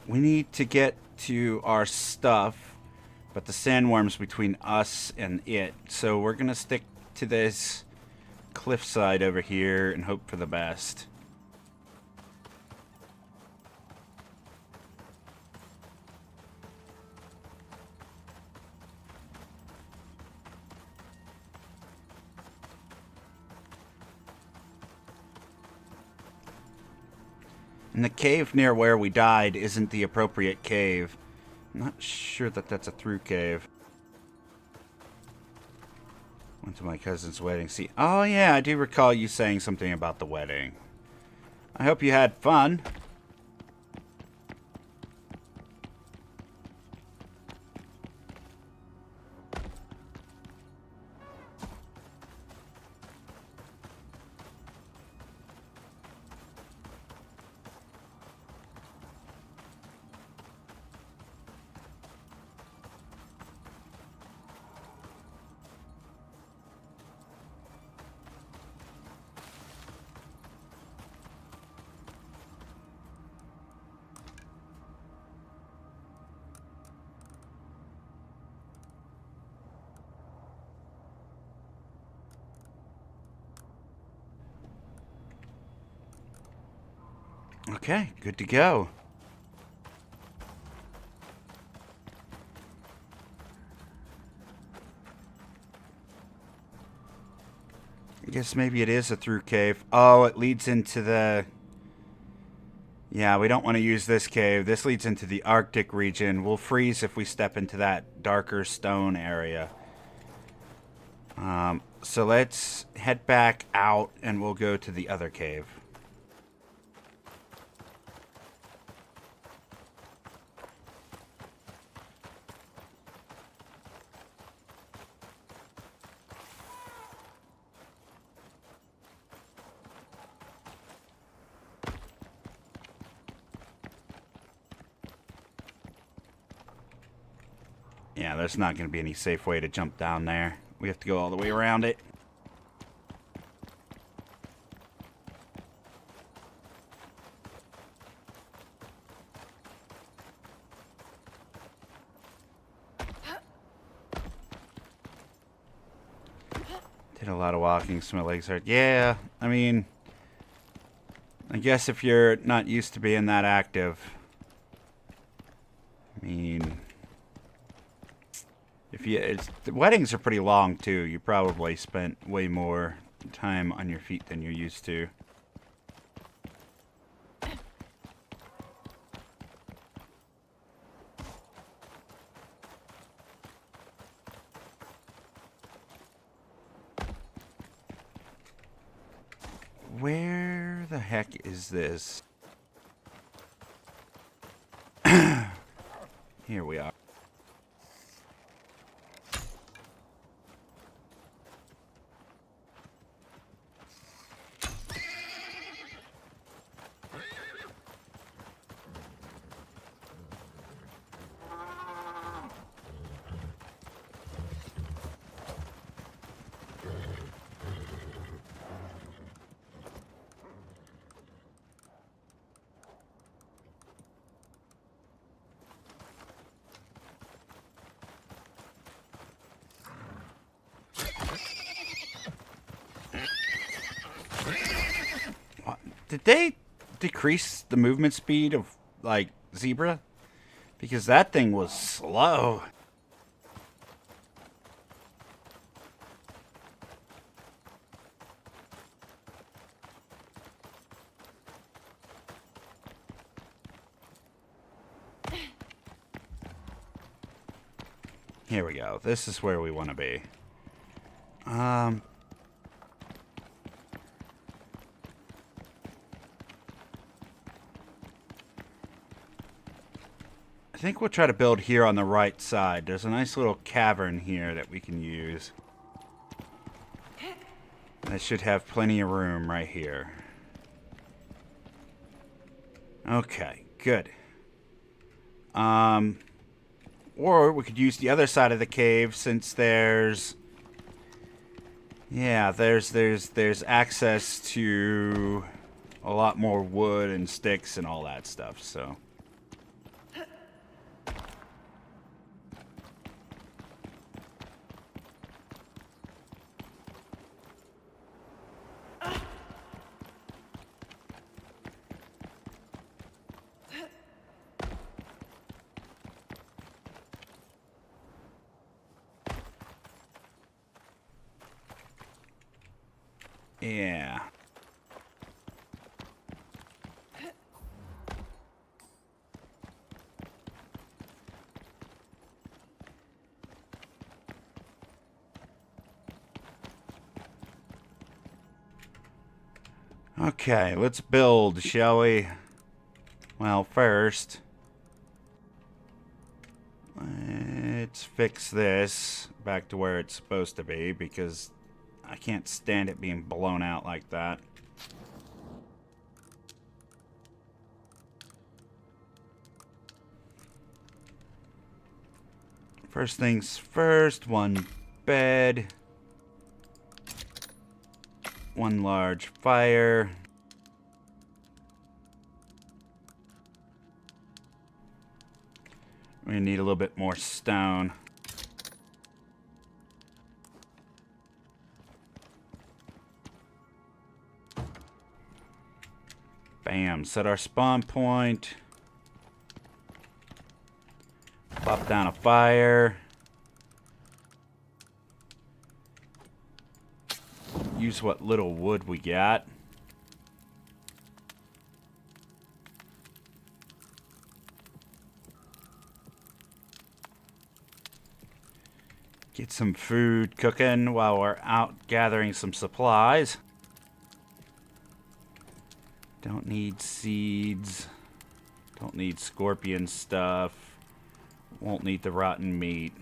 We need to get to our stuff, but the sandworm's between us and it. So we're going to stick to this cliffside over here and hope for the best. And the cave near where we died isn't the appropriate cave. I'm not sure that that's a through cave. Went to my cousin's wedding. See, oh yeah, I do recall you saying something about the wedding. I hope you had fun. Okay, good to go. I guess maybe it is a through cave. Oh, it leads into the... Yeah, we don't want to use this cave. This leads into the Arctic region. We'll freeze if we step into that darker stone area. So let's head back out and we'll go to the other cave. Yeah, there's not going to be any safe way to jump down there. We have to go all the way around it. Did a lot of walking, so my legs hurt. Yeah, I mean, I guess if you're not used to being that active, I mean... the weddings are pretty long too. You probably spent way more time on your feet than you're used to. Where the heck is this? Here we are. Did they decrease the movement speed of, like, Zebra? Because that thing was slow. Here we go. This is where we want to be. I think we'll try to build here on the right side. There's a nice little cavern here that we can use. That should have plenty of room right here. Okay, good. Or we could use the other side of the cave since there's... Yeah, there's access to a lot more wood and sticks and all that stuff, so... Yeah. Okay, let's build, shall we? Well, first, let's fix this back to where it's supposed to be, because I can't stand it being blown out like that. First things first, one bed. One large fire. We need a little bit more stone. Bam, set our spawn point. Pop down a fire. Use what little wood we got. Get some food cooking while we're out gathering some supplies. Don't need seeds. Don't need scorpion stuff. Won't need the rotten meat.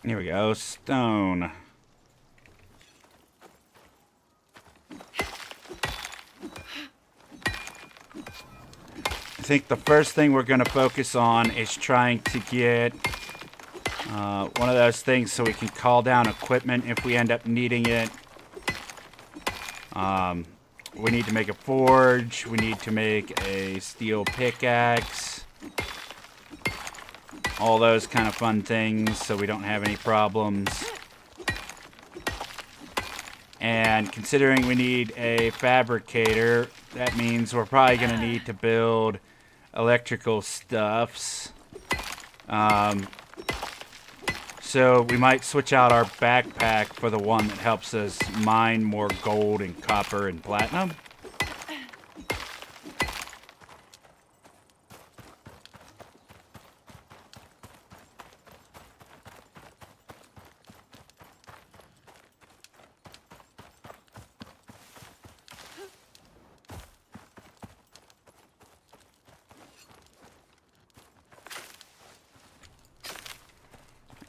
Here we go, stone. I think the first thing we're going to focus on is trying to get one of those things so we can call down equipment if we end up needing it. We need to make a forge. We need to make a steel pickaxe. All those kind of fun things so we don't have any problems. And considering we need a fabricator, that means we're probably going to need to build electrical stuffs. So we might switch out our backpack for the one that helps us mine more gold and copper and platinum.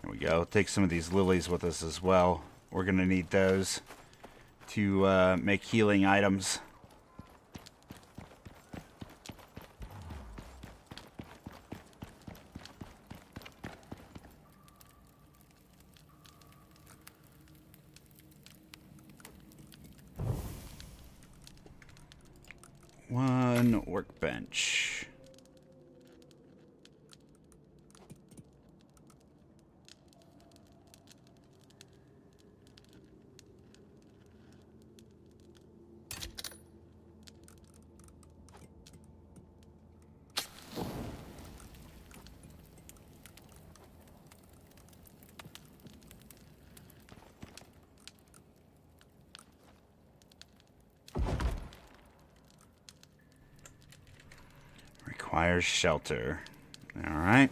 There we go. Take some of these lilies with us as well. We're going to need those to make healing items. One workbench. Requires shelter. Alright.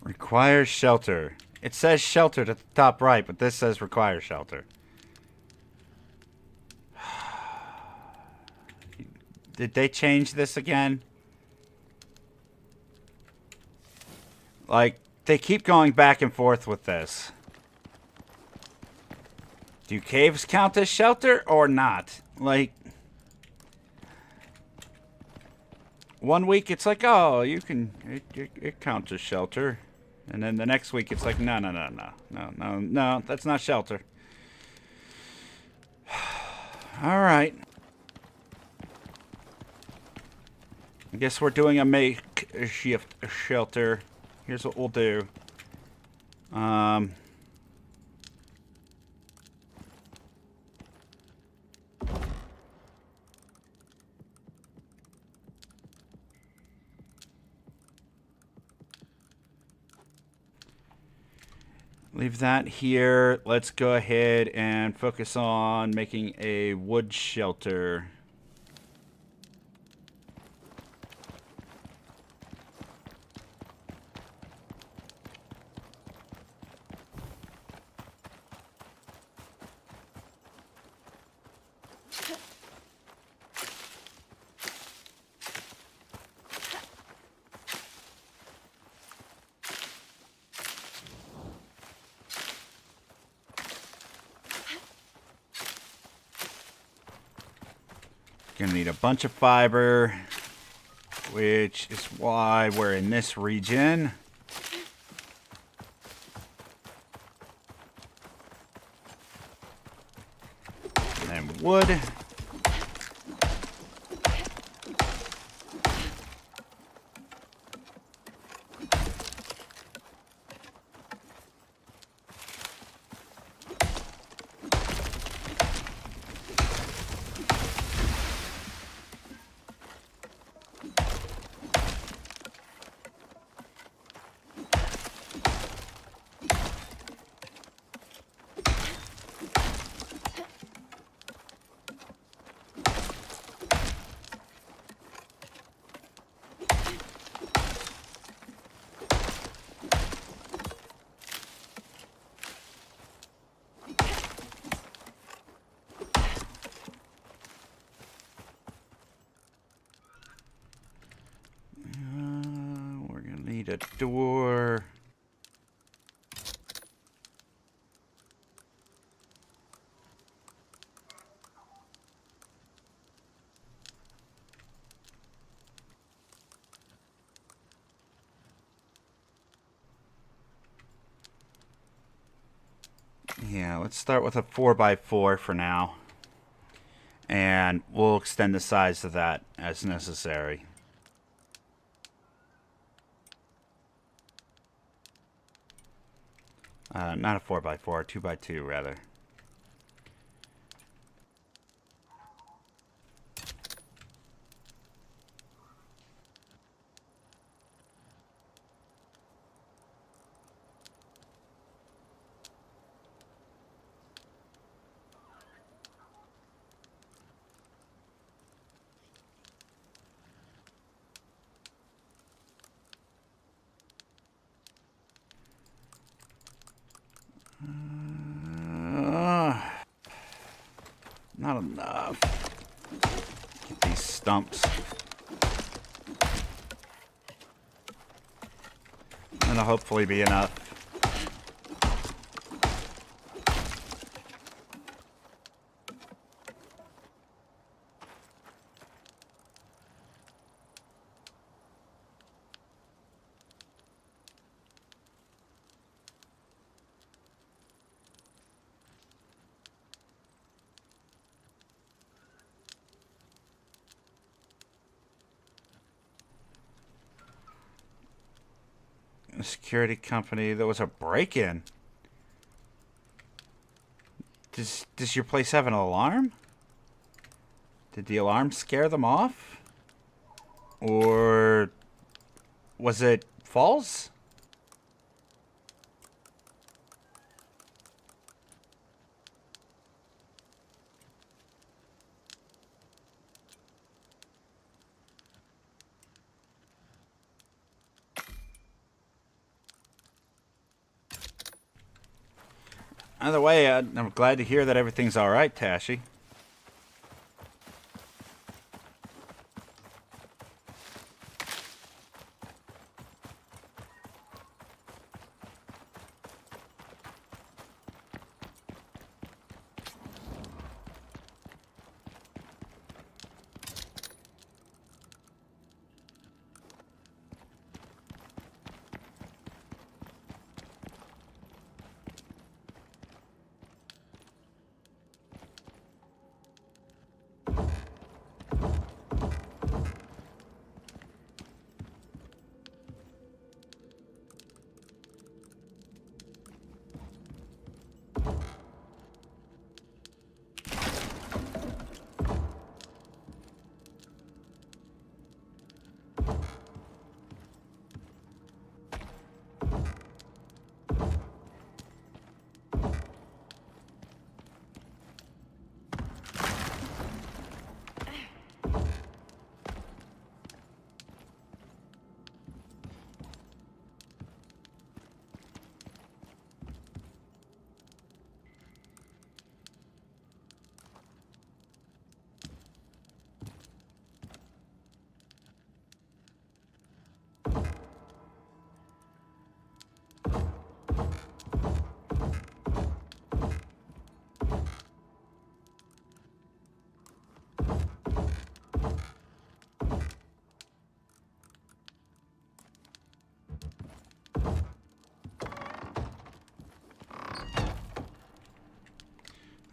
Requires shelter. It says sheltered at the top right, but this says requires shelter. Did they change this again? Like, they keep going back and forth with this. Do caves count as shelter or not? Like, one week it's like, oh, you can, it counts as shelter. And then the next week it's like, no, that's not shelter. All right. I guess we're doing a makeshift shelter. Here's what we'll do. Leave that here. Let's go ahead and focus on making a wood shelter. Gonna need a bunch of fiber, which is why we're in this region. And then wood. A door. Yeah, let's start with a 4x4 for now. And we'll extend the size of that as necessary. Not a 4x4, 2x2 rather. Not enough. Get these stumps. That'll hopefully be enough. A security company. There was a break-in. Does your place have an alarm? Did the alarm scare them off? Or was it false? Either way, I'm glad to hear that everything's alright, Tashi.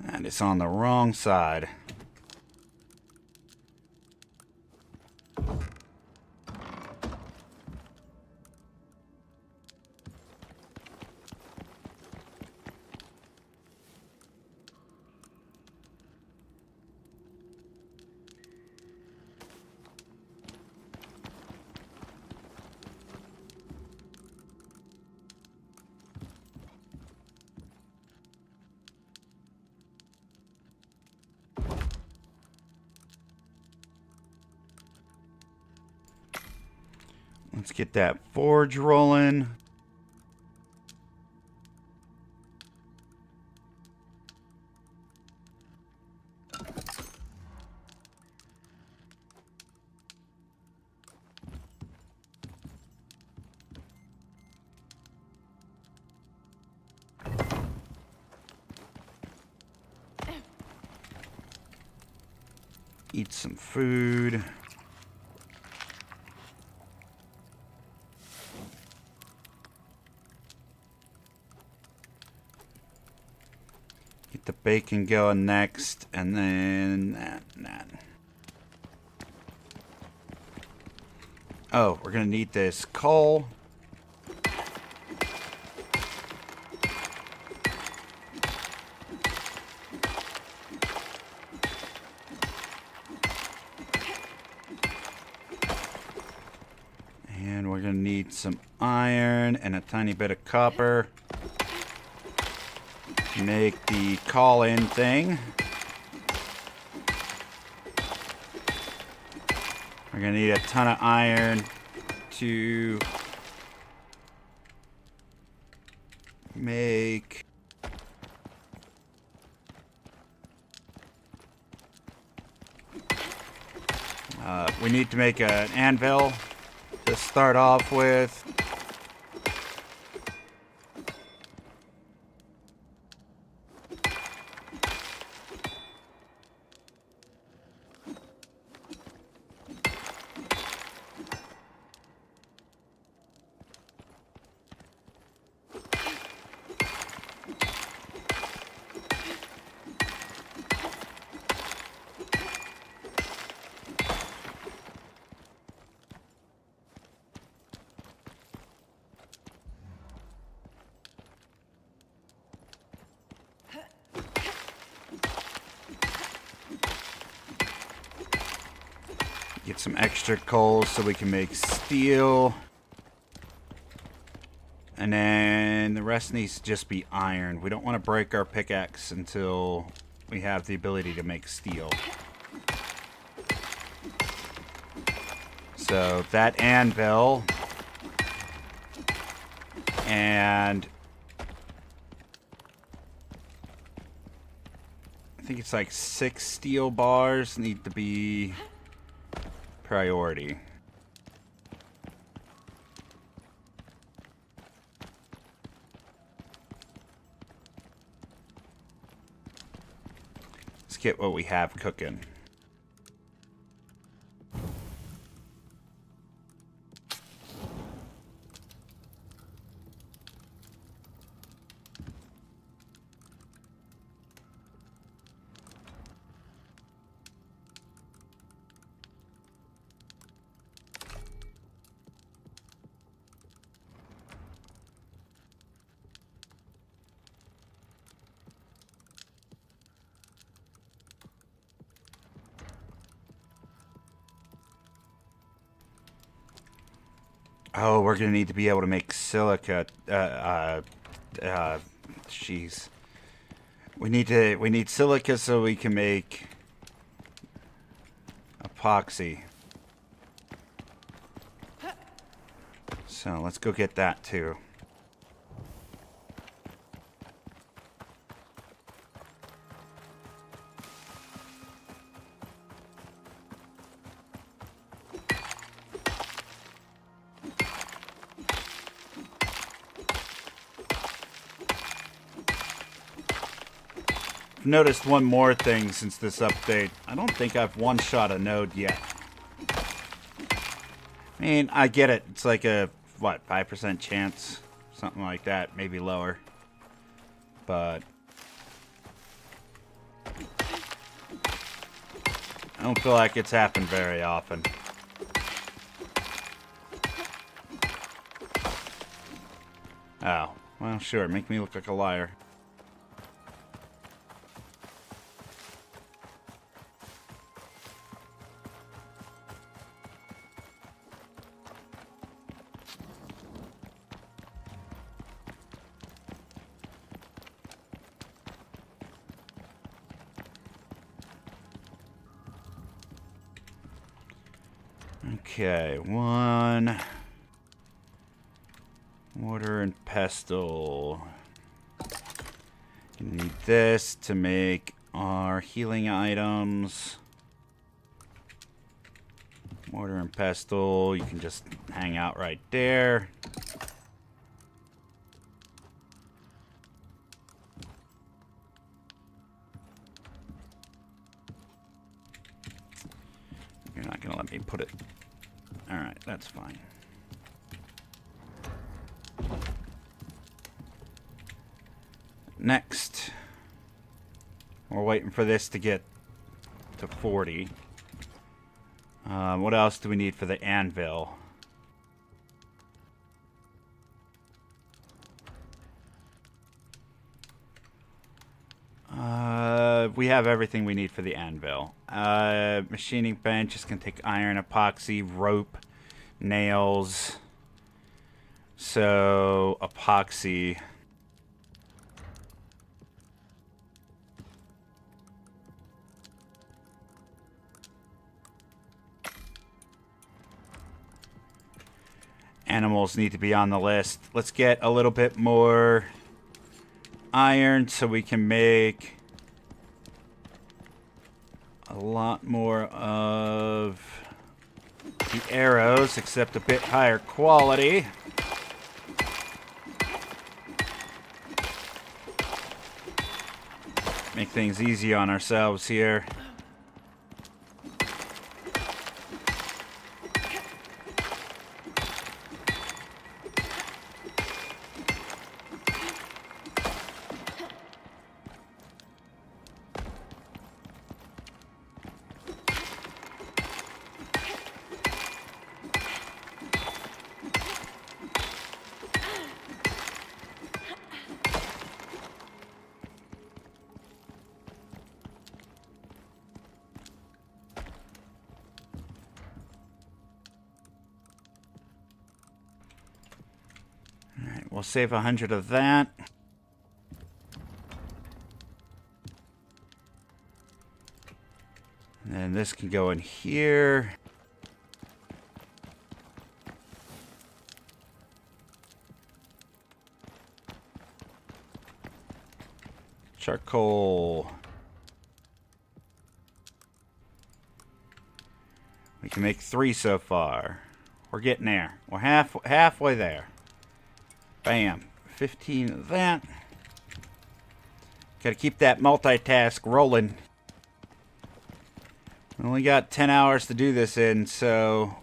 And it's on the wrong side. Let's get that forge rolling. Eat some food. Get the bacon going next, and then that. Oh, we're gonna need this coal. And we're gonna need some iron and a tiny bit of copper. Make the call-in thing. We're gonna need a ton of iron to make we need to make an anvil to start off with. Get some extra coal so we can make steel. And then the rest needs to just be iron. We don't want to break our pickaxe until we have the ability to make steel. So that anvil and I think it's like 6 steel bars need to be priority. Let's get what we have cooking. Oh, we're gonna need to be able to make silica. Jeez. We need silica so we can make epoxy. So let's go get that too. Noticed one more thing since this update. I don't think I've one-shot a node yet. I mean, I get it. It's like a, what, 5% chance? Something like that. Maybe lower. But I don't feel like it's happened very often. Oh, well, sure. Make me look like a liar. Okay, 1 mortar and pestle. You need this to make our healing items. Mortar and pestle, you can just hang out right there. You're not gonna let me put it. Alright, that's fine. Next, we're waiting for this to get to 40. What else do we need for the anvil? We have everything we need for the anvil. Machining bench is going to take iron, epoxy, rope, nails. So, epoxy. Animals need to be on the list. Let's get a little bit more iron so we can make a lot more of the arrows, except a bit higher quality. Make things easy on ourselves here. We'll save 100 of that. And then this can go in here. Charcoal. We can make 3 so far. We're getting there. We're halfway there. Bam. 15 of that. Gotta keep that multitask rolling. We only got 10 hours to do this in, so...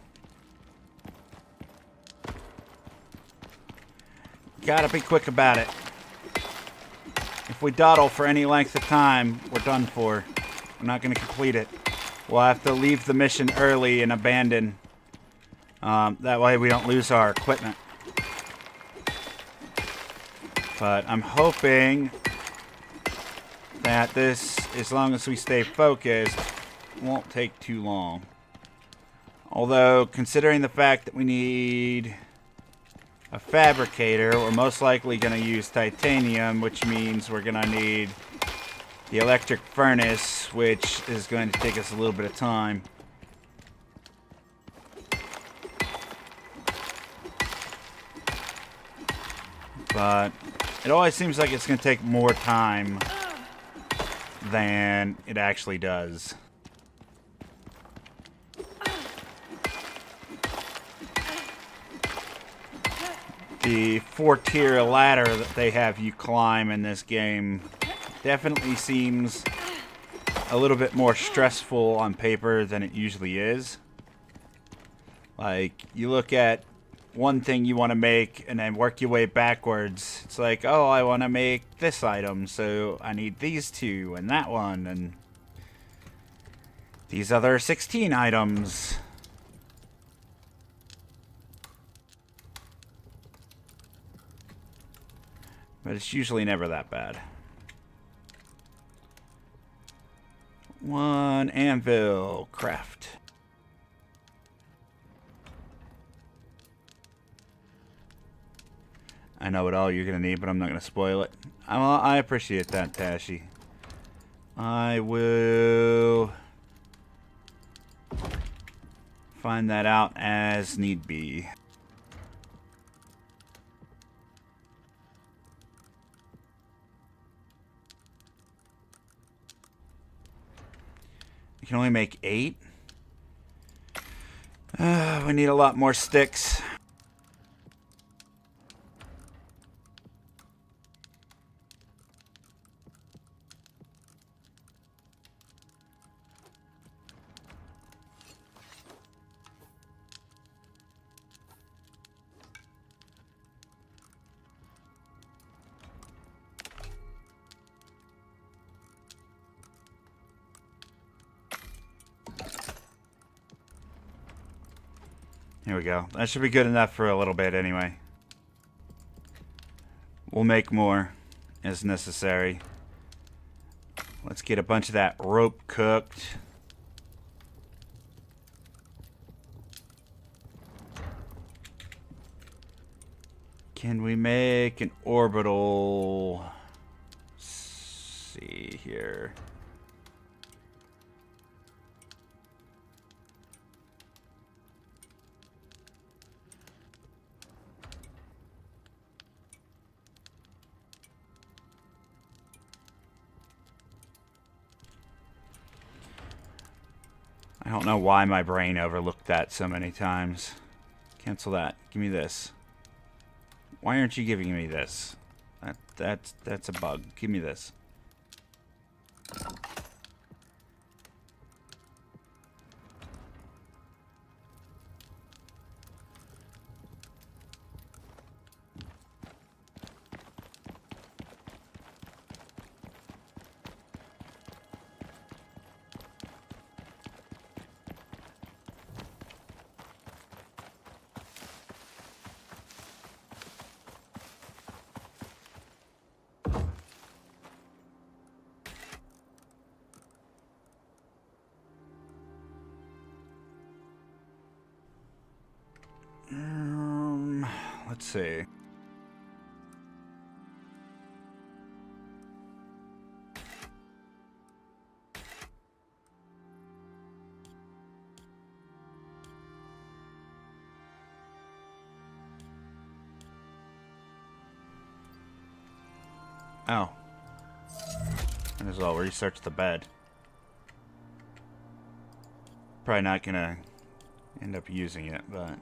Gotta be quick about it. If we dawdle for any length of time, we're done for. We're not gonna complete it. We'll have to leave the mission early and abandon. That way we don't lose our equipment. But I'm hoping that this, as long as we stay focused, won't take too long. Although, considering the fact that we need a fabricator, we're most likely going to use titanium, which means we're going to need the electric furnace, which is going to take us a little bit of time. But it always seems like it's going to take more time than it actually does. The 4-tier ladder that they have you climb in this game definitely seems a little bit more stressful on paper than it usually is. Like, you look at one thing you want to make and then work your way backwards. It's like, oh, I want to make this item, so I need these 2 and that one and these other 16 items. But it's usually never that bad. 1 anvil craft. I know what all you're going to need, but I'm not going to spoil it. I appreciate that, Tashi. I will find that out as need be. You can only make 8. We need a lot more sticks. Here we go. That should be good enough for a little bit anyway. We'll make more as necessary. Let's get a bunch of that rope cooked. Can we make an orbital? Let's see here. I don't know why my brain overlooked that so many times. Cancel that. Give me this. Why aren't you giving me this? That's a bug. Give me this. Let's see. Oh. Might as well research the bed. Probably not gonna end up using it, but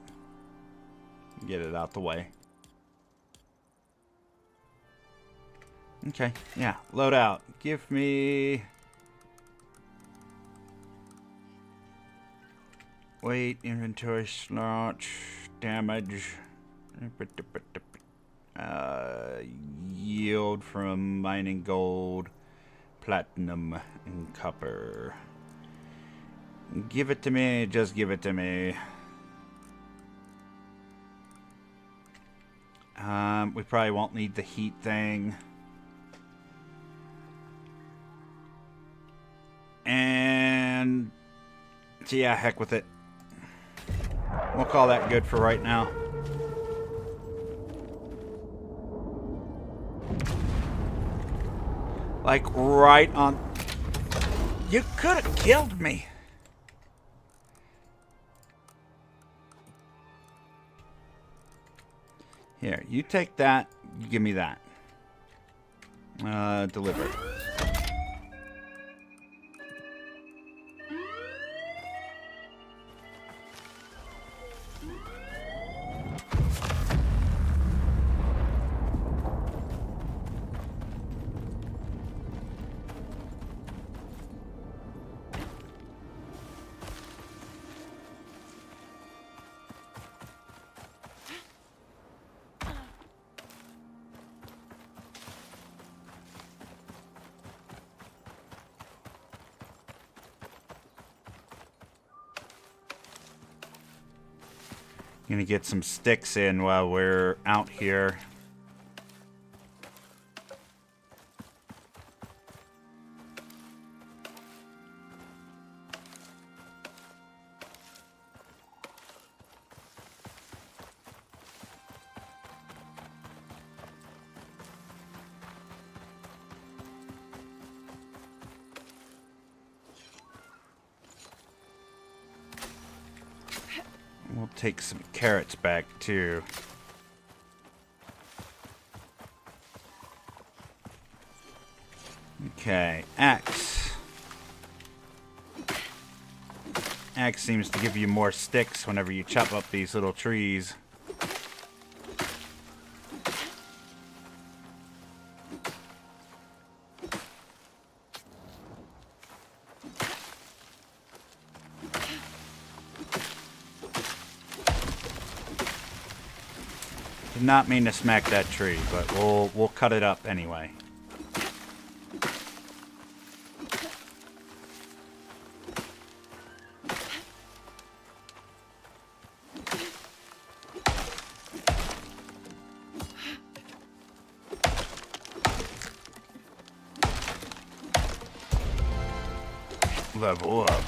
get it out the way. Okay, yeah, load out. Give me weight, inventory slot, damage, yield from mining gold, platinum, and copper. Give it to me, just give it to me. We probably won't need the heat thing. And so yeah, heck with it. We'll call that good for right now. Like right on. You could have killed me. Here, you take that. You give me that. Deliver. Gonna get some sticks in while we're out here. We'll take some carrots back too. Okay, axe. Axe seems to give you more sticks whenever you chop up these little trees. Did not mean to smack that tree, but we'll cut it up anyway. Level up.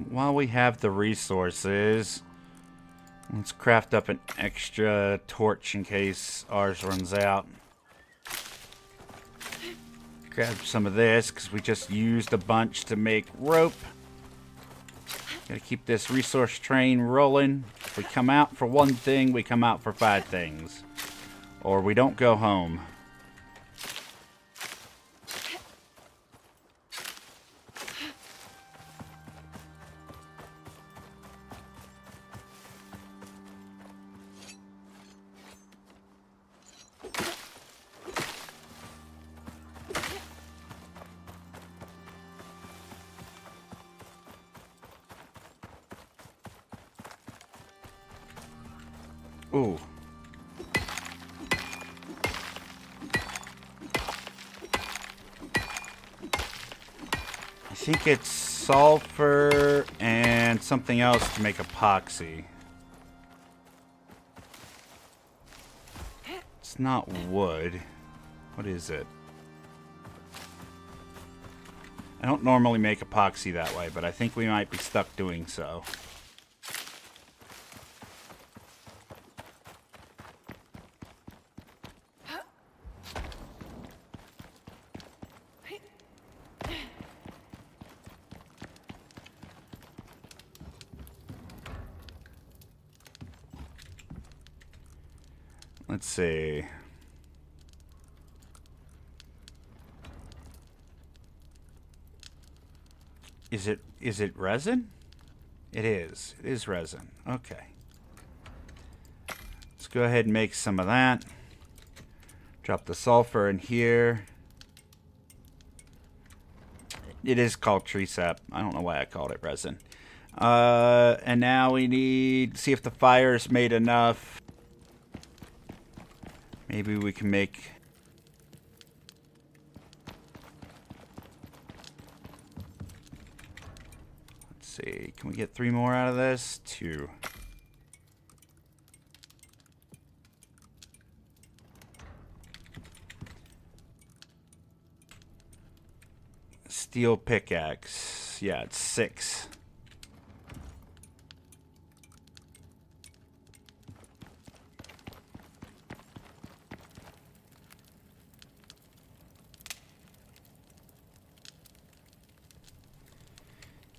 While we have the resources, let's craft up an extra torch in case ours runs out. Grab some of this because we just used a bunch to make rope. Gotta keep this resource train rolling. If we come out for one thing, we come out for 5 things. Or we don't go home. Ooh. I think it's sulfur and something else to make epoxy. It's not wood. What is it? I don't normally make epoxy that way, but I think we might be stuck doing so. Let's see. Is it resin? It is. It is resin. Okay. Let's go ahead and make some of that. Drop the sulfur in here. It is called tree sap. I don't know why I called it resin. And now we need to see if the fire's made enough. Maybe we can make... Let's see. Can we get 3 more out of this? 2. Steel pickaxe. Yeah, it's 6.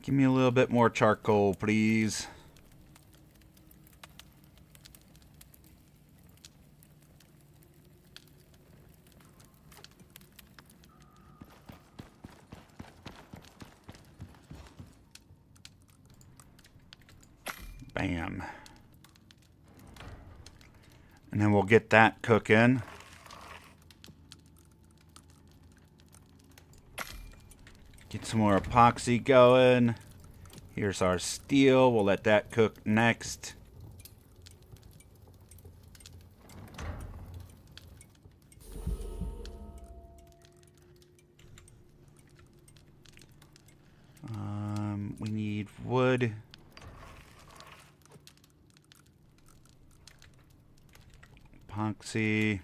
Give me a little bit more charcoal, please. Bam. And then we'll get that cooking. Get some more epoxy going. Here's our steel. We'll let that cook next. We need wood. Epoxy.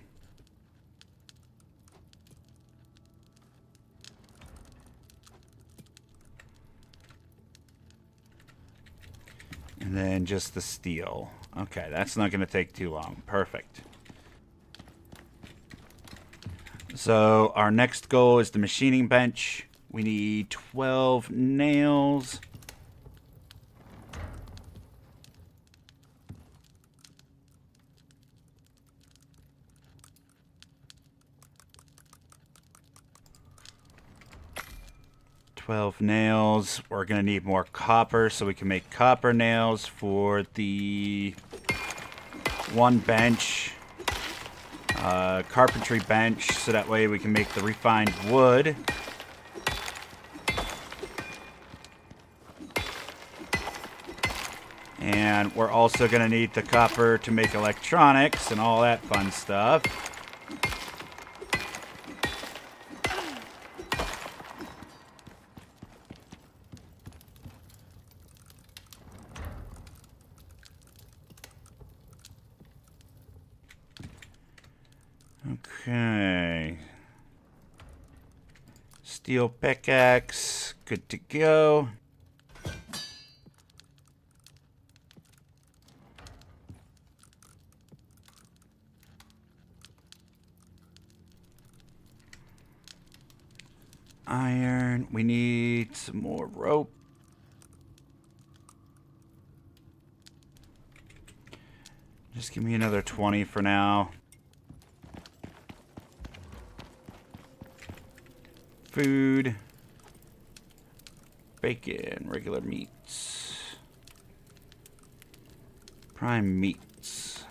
And then just the steel. Okay, that's not going to take too long. Perfect. So our next goal is the machining bench. We need 12 nails. Nails. We're going to need more copper so we can make copper nails for the one bench. Carpentry bench, so that way we can make the refined wood. And we're also going to need the copper to make electronics and all that fun stuff. Okay. Steel pickaxe, good to go. Iron, we need some more rope. Just give me another 20 for now. Food, bacon, regular meats, prime meats,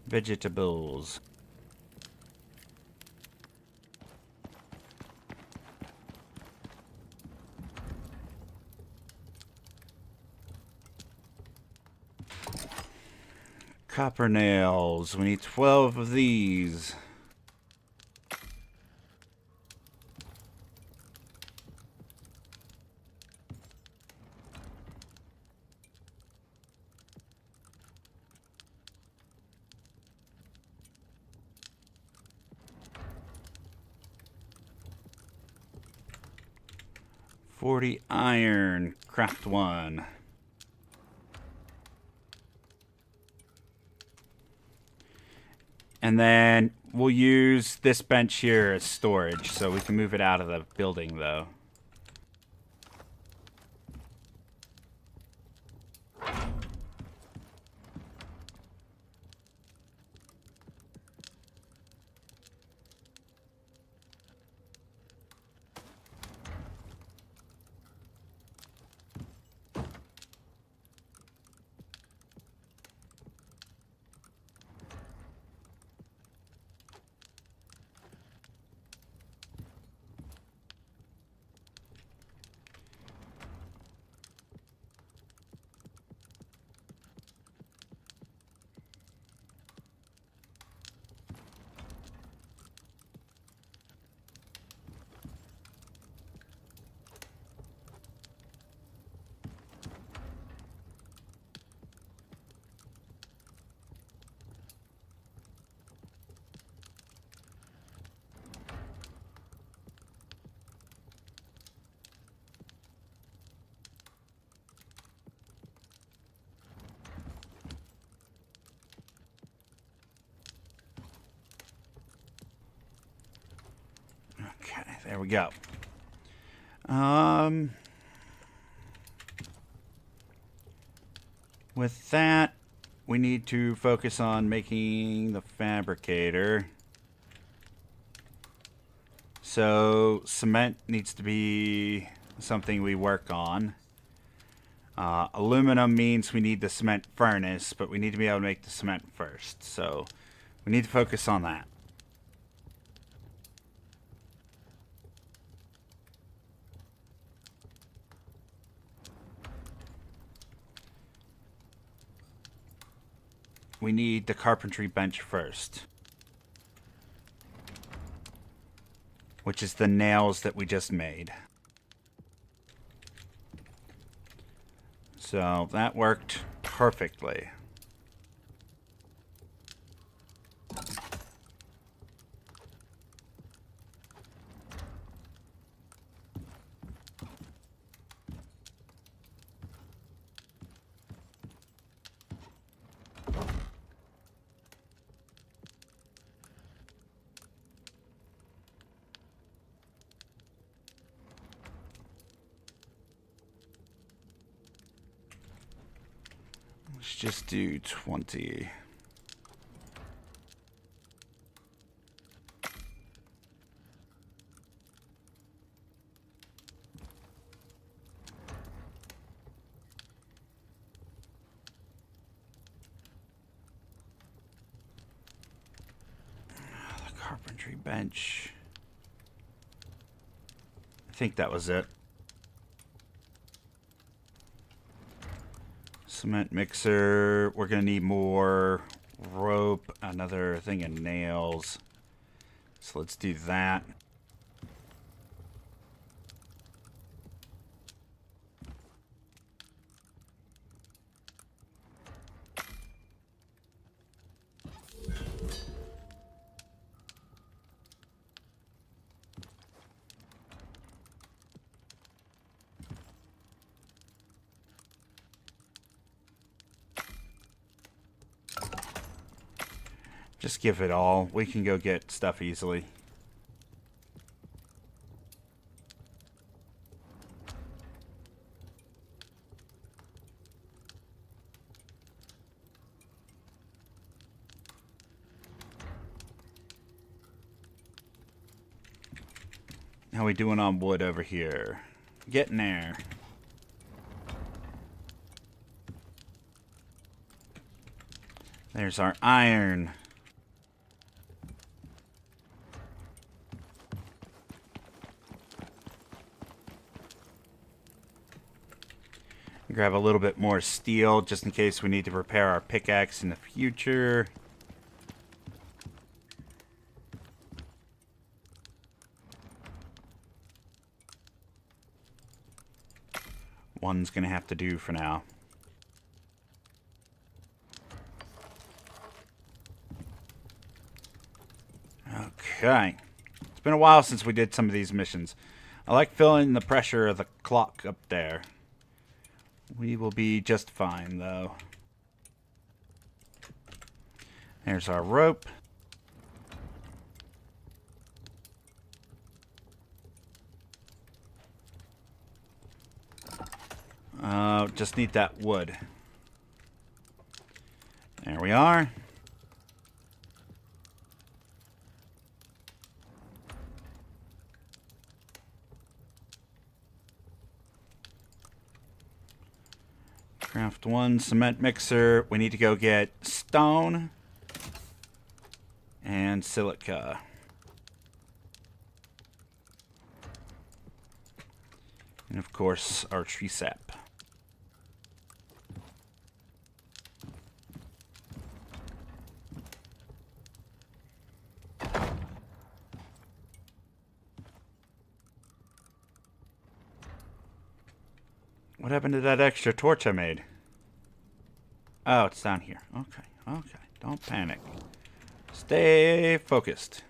vegetables. Copper nails, we need 12 of these. 40 iron. Craft 1. And then we'll use this bench here as storage, so we can move it out of the building, though. Okay, there we go. With that, we need to focus on making the fabricator. So, cement needs to be something we work on. Aluminum means we need the cement furnace, but we need to be able to make the cement first. So, we need to focus on that. We need the carpentry bench first, which is the nails that we just made. So that worked perfectly. Let's just do 20. The carpentry bench. I think that was it. Cement mixer. We're going to need more rope, another thing of nails. So let's do that. Just give it all. We can go get stuff easily. How we doing on wood over here? Getting there. There's our iron. Grab a little bit more steel just in case we need to repair our pickaxe in the future. One's gonna have to do for now. Okay. It's been a while since we did some of these missions. I like feeling the pressure of the clock up there. We will be just fine, though. There's our rope. Just need that wood. There we are. Craft one cement mixer. We need to go get stone and silica. And of course, our tree sap. What happened to that extra torch I made? Oh, it's down here. Okay, okay. Don't panic. Stay focused.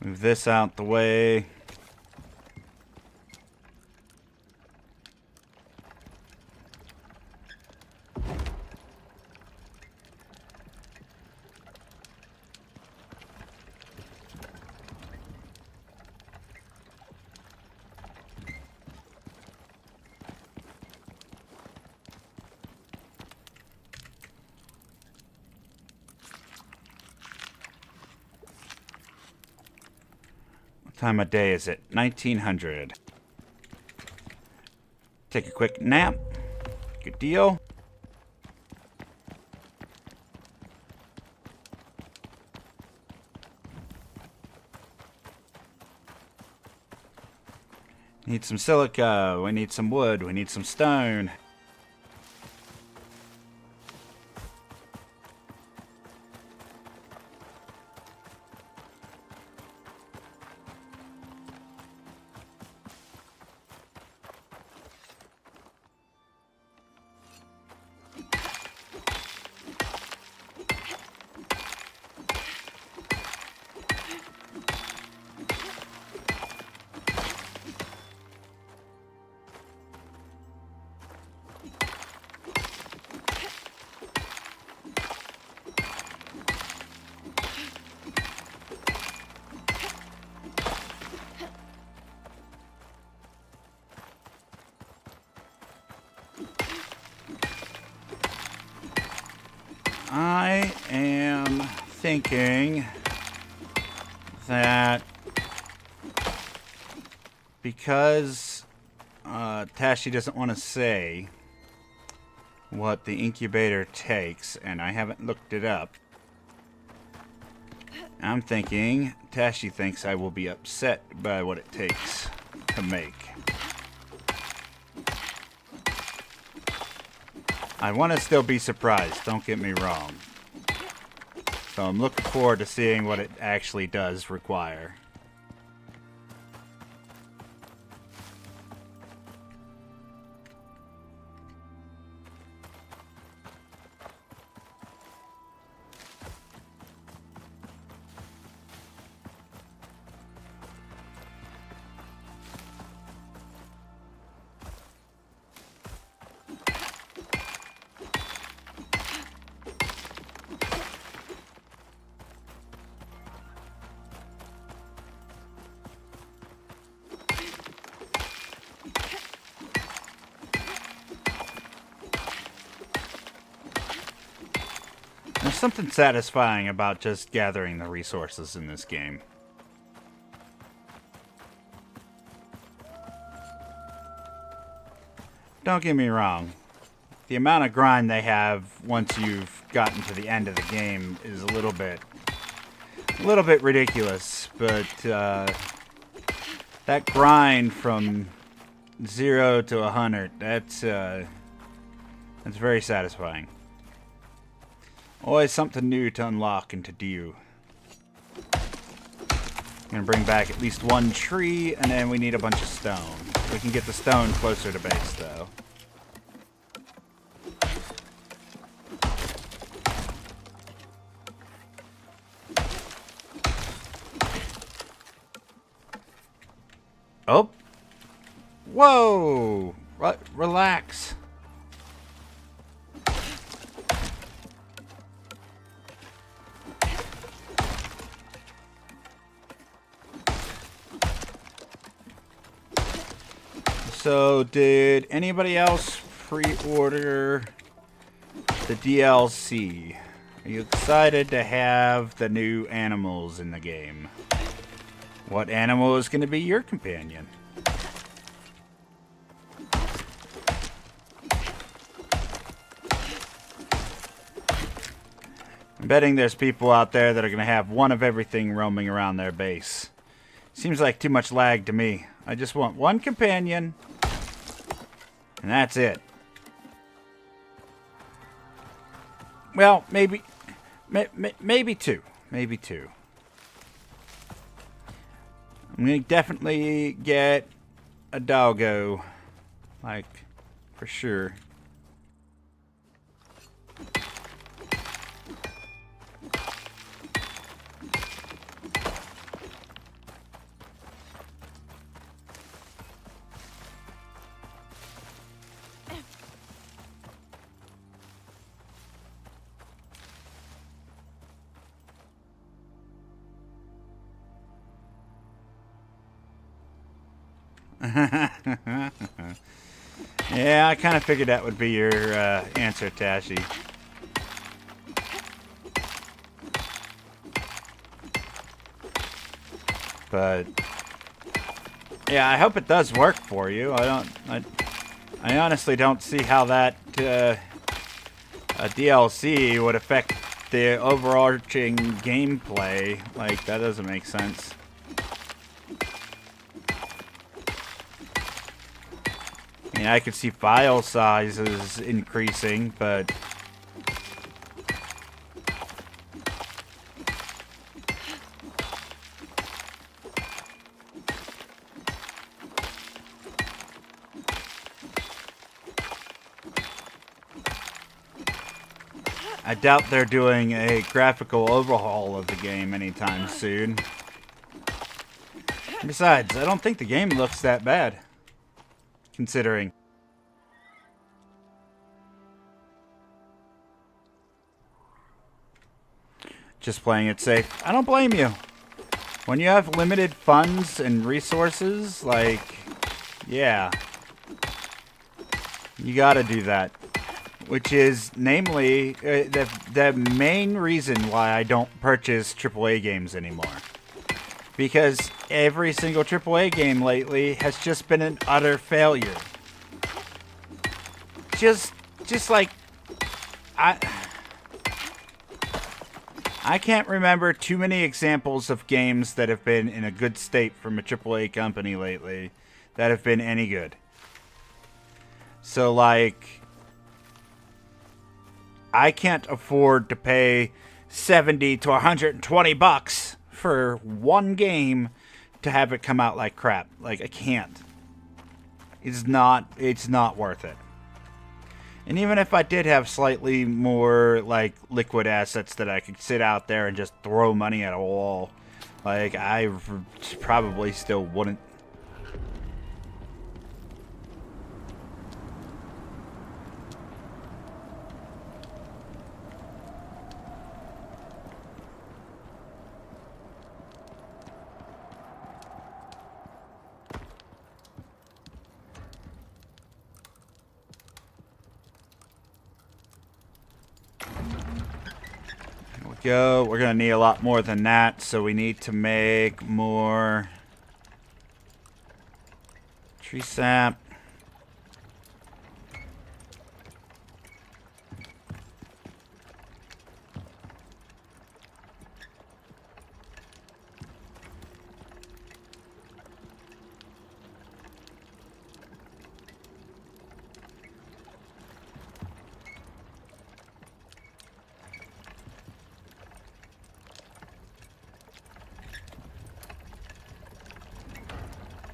Move this out the way. What time of day is it? 1900. Take a quick nap. Good deal. Need some silica. We need some wood. We need some stone. I am thinking that because Tashi doesn't want to say what the incubator takes, and I haven't looked it up, I'm thinking Tashi thinks I will be upset by what it takes to make. I want to still be surprised, don't get me wrong. So I'm looking forward to seeing what it actually does require. There's something satisfying about just gathering the resources in this game. Don't get me wrong. The amount of grind they have once you've gotten to the end of the game is a little bit ridiculous, but that grind from 0 to 100, that's very satisfying. Always something new to unlock and to do. I'm gonna bring back at least one tree, and then we need a bunch of stone. We can get the stone closer to base, though. Oh. Whoa. Relax. So, did anybody else pre-order the DLC? Are you excited to have the new animals in the game? What animal is going to be your companion? I'm betting there's people out there that are going to have one of everything roaming around their base. Seems like too much lag to me. I just want one companion, and that's it. Well, maybe two. Maybe two. I'm going to definitely get a doggo. Like, for sure. Yeah, I kind of figured that would be your answer, Tashi. But yeah, I hope it does work for you. I honestly don't see how that a DLC would affect the overarching gameplay. Like, that doesn't make sense. I mean, I could see file sizes increasing, but I doubt they're doing a graphical overhaul of the game anytime soon. Besides, I don't think the game looks that bad, considering. Just playing it safe. I don't blame you. When you have limited funds and resources, like, yeah, you gotta do that. Which is, namely, the main reason why I don't purchase AAA games anymore. Because every single AAA game lately has just been an utter failure. Just like, I can't remember too many examples of games that have been in a good state from a AAA company lately that have been any good. So, like, I can't afford to pay $70 to $120 for one game to have it come out like crap. Like, I can't. It's not worth it. And even if I did have slightly more, like, liquid assets that I could sit out there and just throw money at a wall, like, I probably still wouldn't. Go. We're gonna need a lot more than that, so we need to make more tree sap.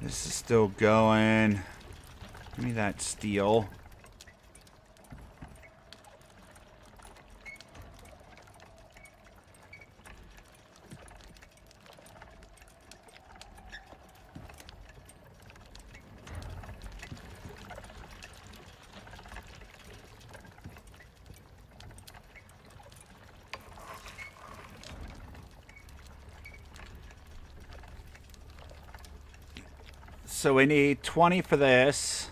This is still going. Give me that steel. So we need 20 for this.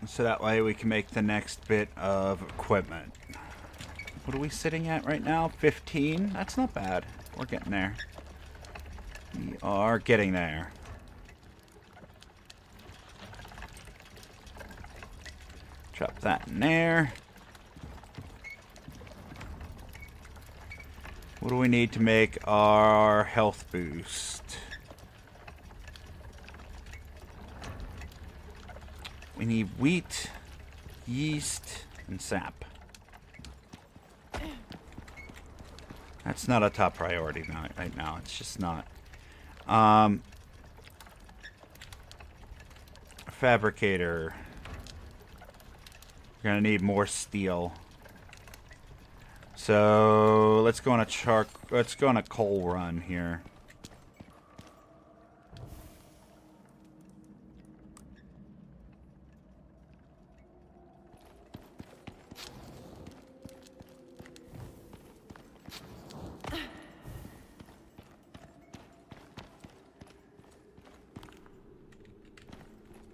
So that way we can make the next bit of equipment. What are we sitting at right now? 15? That's not bad. We're getting there. We are getting there. Drop that in there. What do we need to make our health boost? We need wheat, yeast, and sap. That's not a top priority right now. It's just not. Fabricator. We're gonna need more steel. So let's go on a coal run here.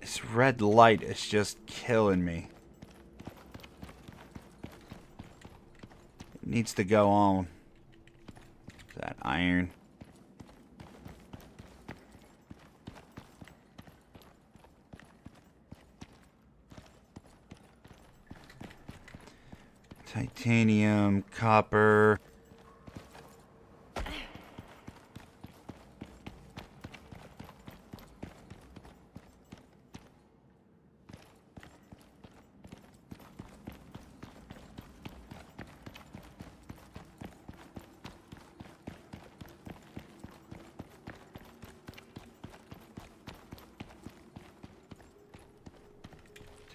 This red light is just killing me. Needs to go on. That iron. Titanium, copper.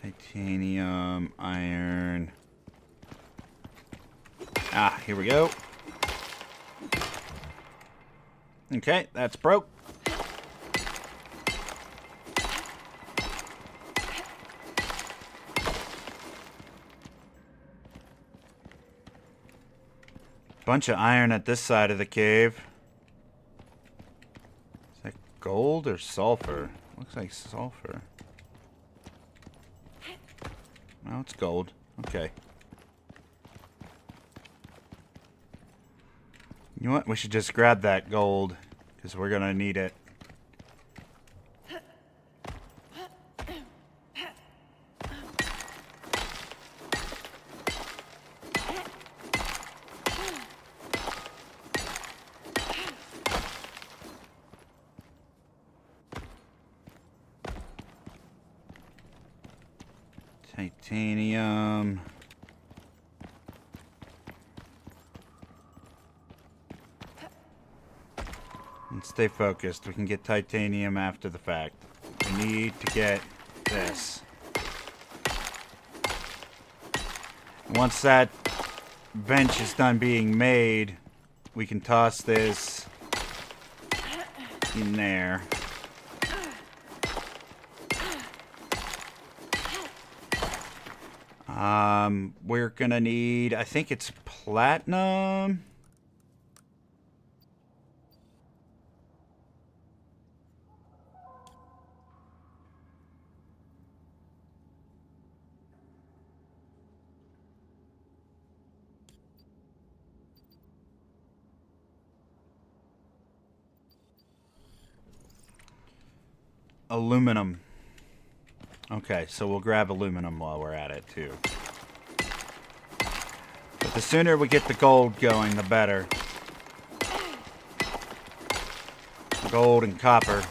Titanium, iron. Ah, here we go. Okay, that's broke. Bunch of iron at this side of the cave. Is that gold or sulfur? Looks like sulfur. No, it's gold. Okay. You know what? We should just grab that gold, because we're gonna need it. Titanium. And stay focused. We can get titanium after the fact. We need to get this. Once that bench is done being made, we can toss this in there. We're gonna need, I think it's platinum. Aluminum. Okay, so we'll grab aluminum while we're at it too. But the sooner we get the gold going, the better. Gold and copper.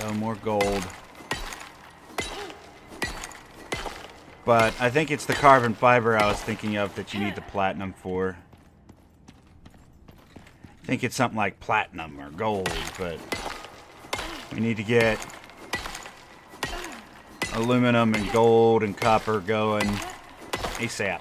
Oh, more gold. But I think it's the carbon fiber I was thinking of that you need the platinum for. I think it's something like platinum or gold, but we need to get aluminum and gold and copper going ASAP.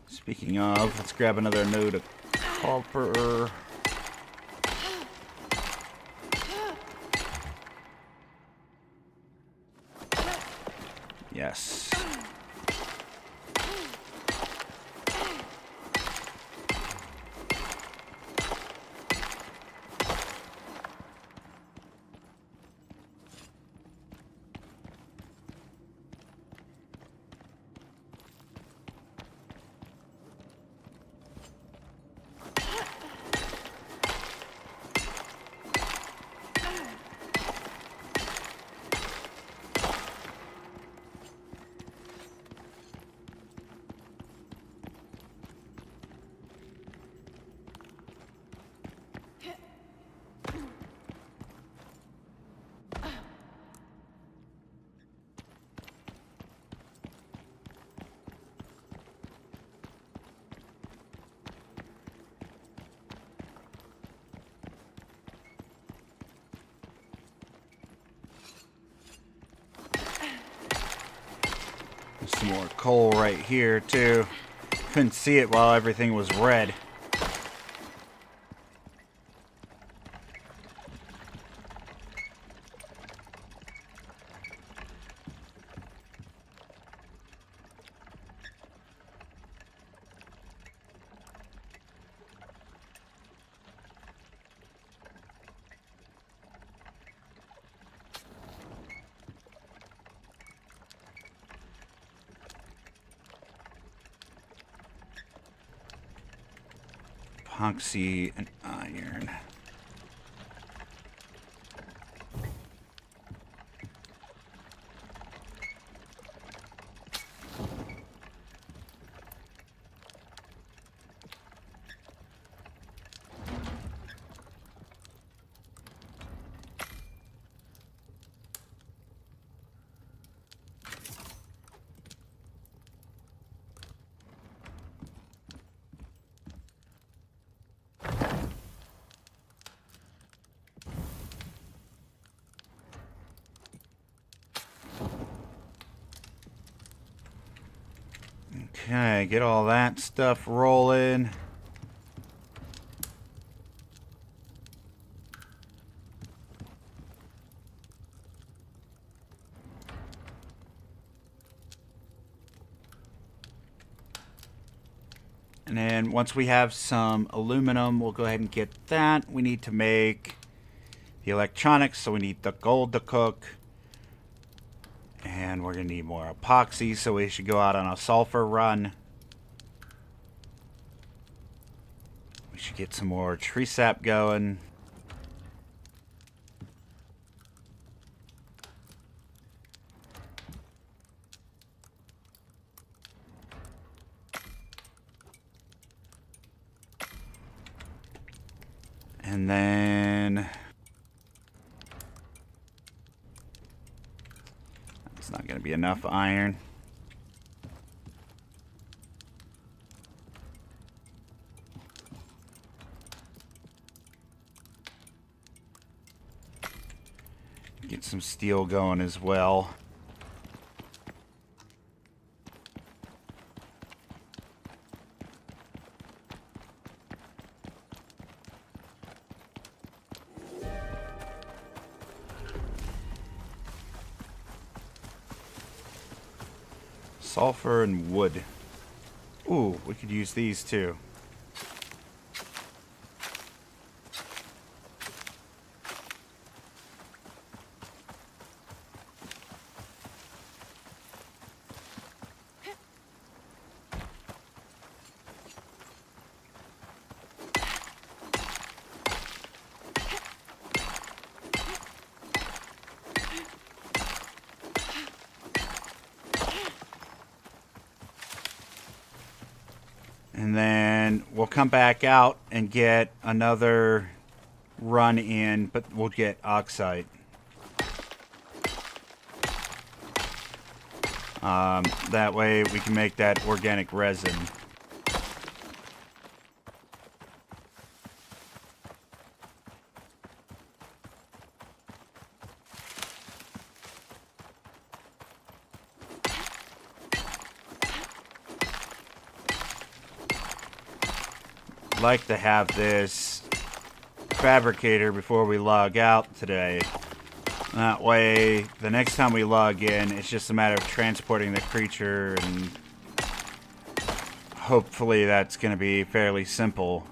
Speaking of, let's grab another node of copper. Yes. Some more coal right here, too. Couldn't see it while everything was red. Epoxy and iron. Okay, get all that stuff rolling. And then once we have some aluminum, we'll go ahead and get that. We need to make the electronics, so we need the gold to cook. And we're going to need more epoxy, so we should go out on a sulfur run. We should get some more tree sap going. And then it's not going to be enough iron. Get some steel going as well. Sulfur and wood. Ooh, we could use these too. come back out and get another run in, but we'll get oxide. That way we can make that organic resin. Like to have this fabricator before we log out today. That way, the next time we log in, it's just a matter of transporting the creature, and hopefully that's going to be fairly simple.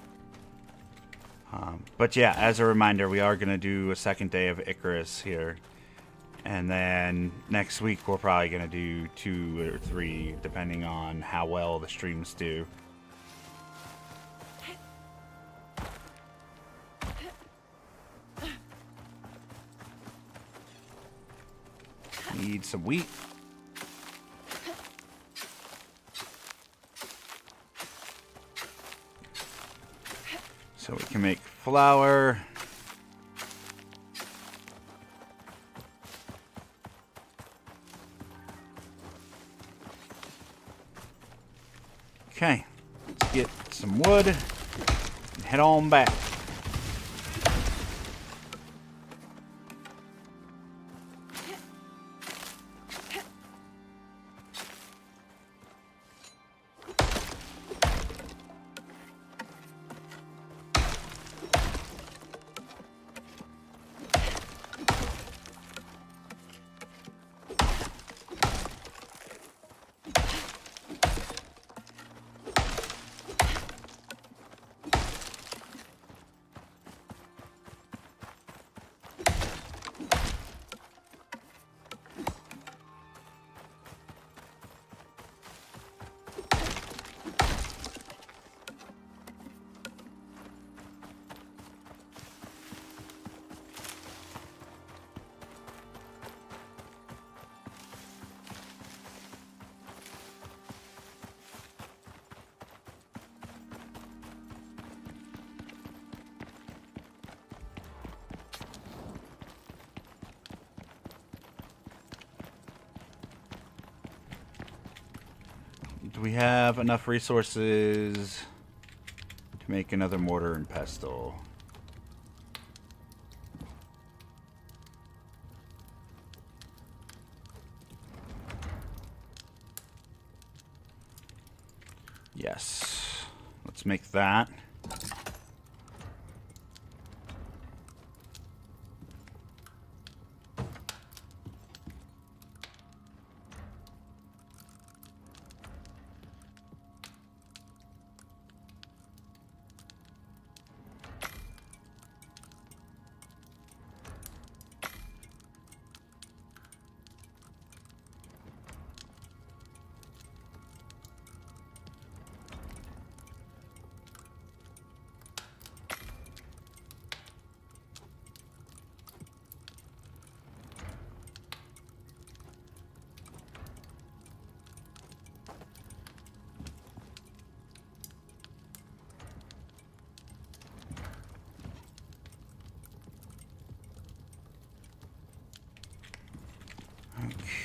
But yeah, as a reminder, we are going to do a second day of Icarus here. And then next week, we're probably going to do 2 or 3, depending on how well the streams do. Need some wheat. So we can make flour. Okay, let's get some wood and head on back. Do we have enough resources to make another mortar and pestle? Yes. Let's make that.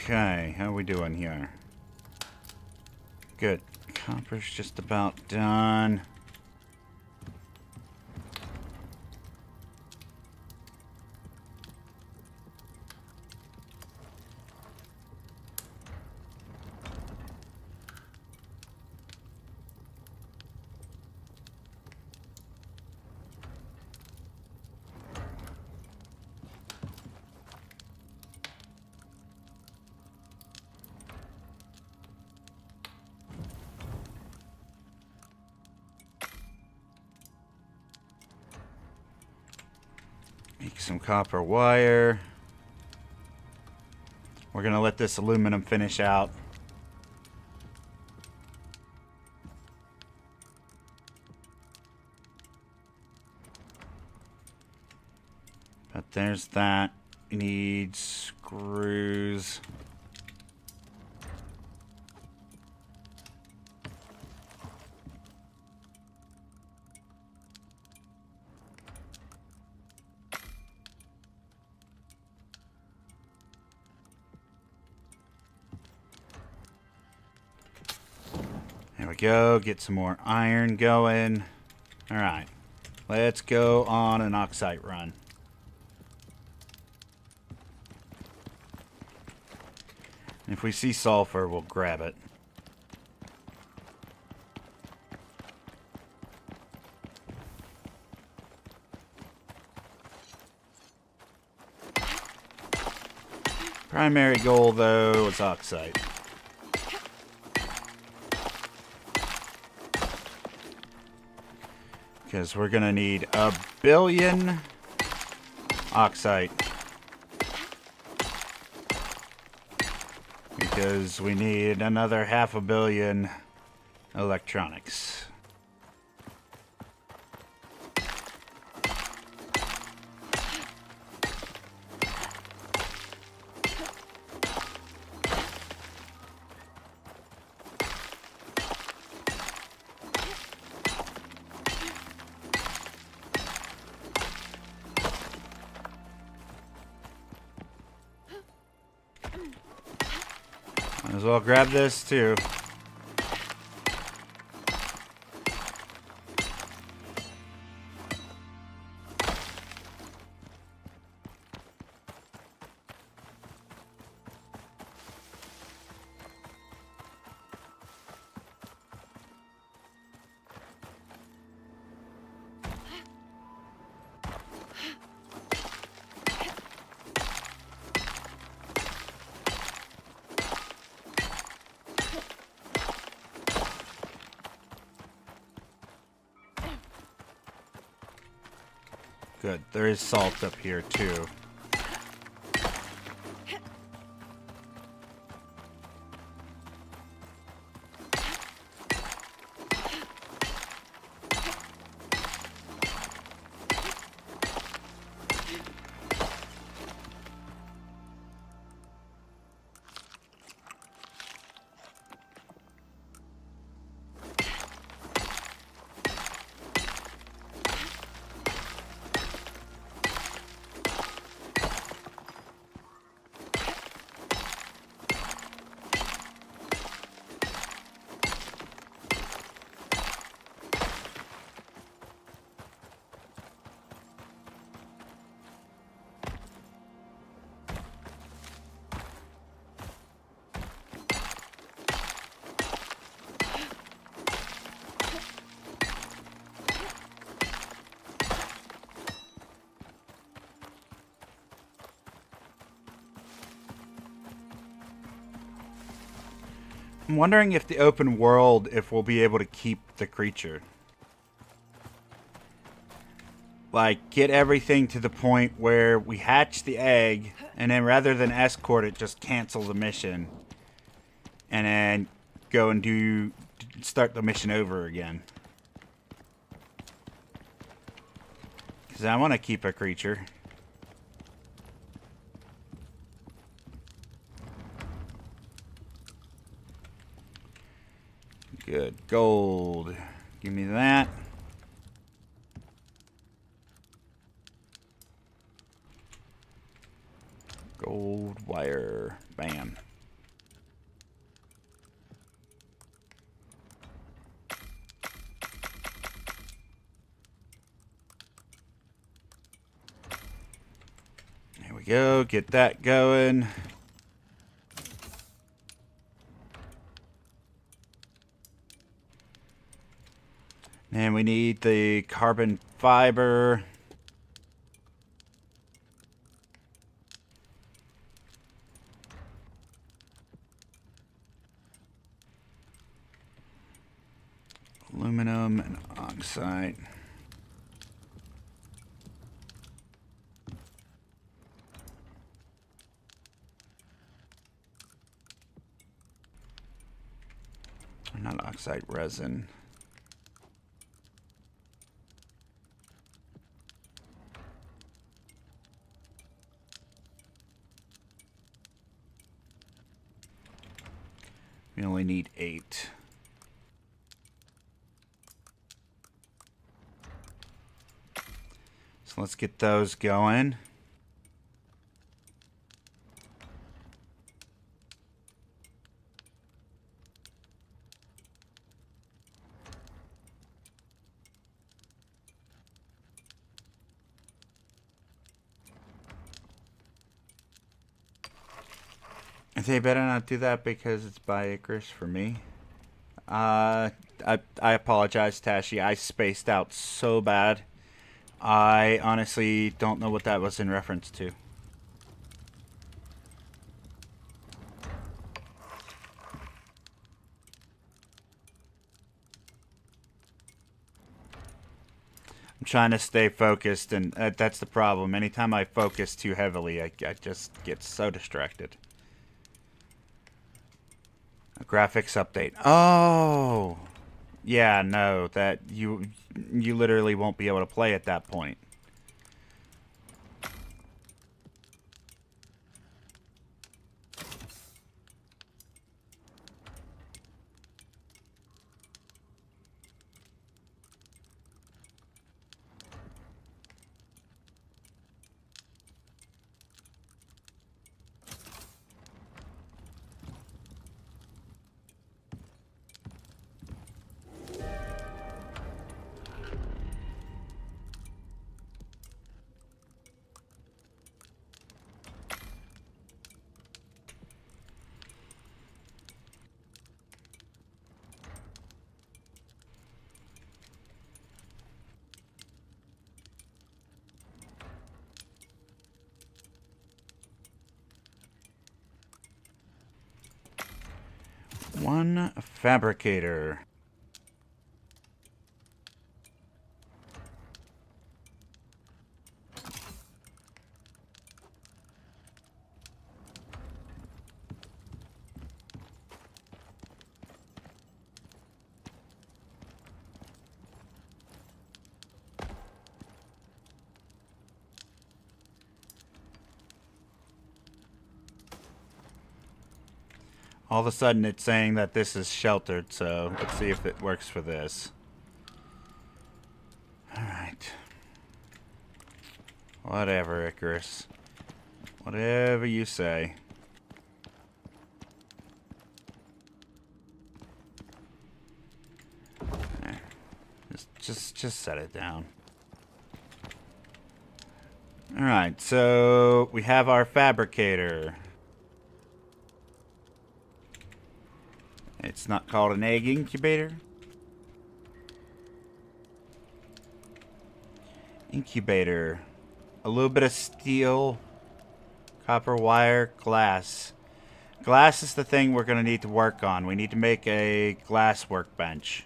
Okay, how are we doing here? Good. Copper's just about done. Make some copper wire. We're going to let this aluminum finish out. But there's that. We need screws. we go. Get some more iron going. Alright. Let's go on an oxide run. If we see sulfur, we'll grab it. Primary goal, though, is oxide. Because we're going to need 1 billion oxide. Because we need another 500 million electronics. Might as well grab this too. Good. There is salt up here, too. I'm wondering if the open world, if we'll be able to keep the creature. Like, get everything to the point where we hatch the egg, and then rather than escort it, just cancel the mission. And then go and start the mission over again. Because I want to keep a creature. Good. Gold. Give me that. Gold wire. Bam. There we go. Get that going. And we need the carbon fiber. Aluminum and oxide. Not oxide, resin. We only need 8. So let's get those going. They better not do that because it's by Icarus for me. I apologize, Tashi. I spaced out so bad. I honestly don't know what that was in reference to. I'm trying to stay focused, and that's the problem. Anytime I focus too heavily, I just get so distracted. A graphics update. Oh! Yeah, no, that you literally won't be able to play at that point. One fabricator. All of a sudden it's saying that this is sheltered, so let's see if it works for this. Alright. Whatever, Icarus. Whatever you say. There. Just set it down. Alright, so we have our fabricator. It's not called an egg incubator. Incubator. A little bit of steel, copper wire, glass. Glass is the thing we're going to need to work on. We need to make a glass workbench.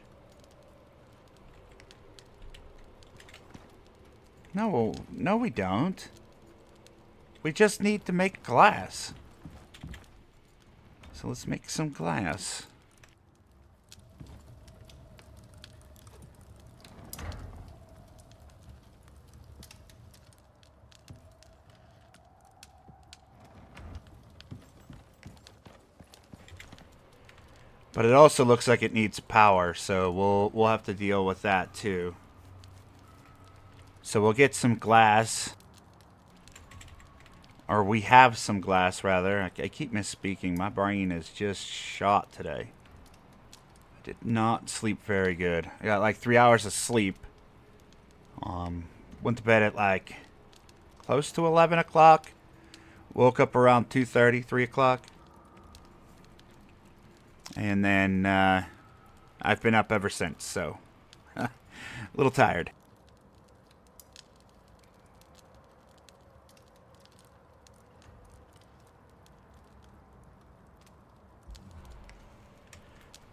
No, we don't. We just need to make glass. So let's make some glass. But it also looks like it needs power, so we'll have to deal with that too. So we'll get some glass. Or we have some glass, rather. I keep misspeaking. My brain is just shot today. I did not sleep very good. I got like 3 hours of sleep. Went to bed at like close to 11 o'clock. Woke up around 2:30, 3 o'clock. And then I've been up ever since, so a little tired.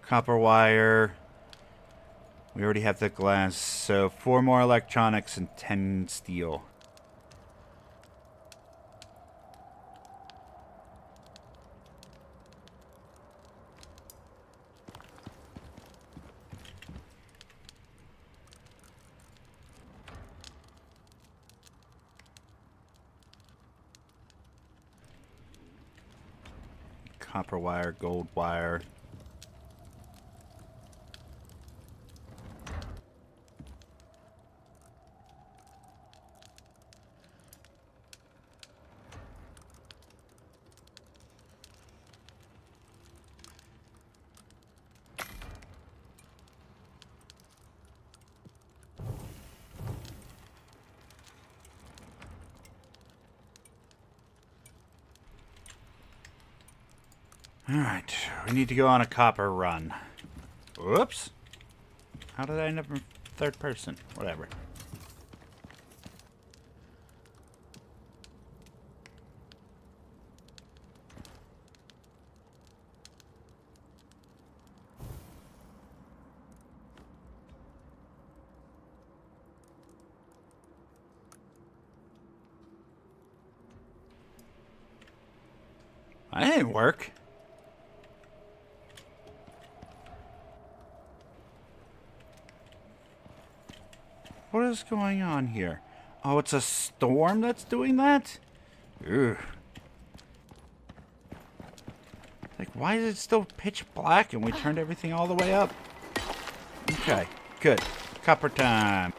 Copper wire. We already have the glass, so 4 more electronics and 10 steel. Copper wire, gold wire. Alright, we need to go on a copper run. Whoops. How did I end up in third person? Whatever. That didn't work. What is going on here? Oh, it's a storm that's doing that? Ugh. Like, why is it still pitch black and we turned everything all the way up? Okay, good. Copper time.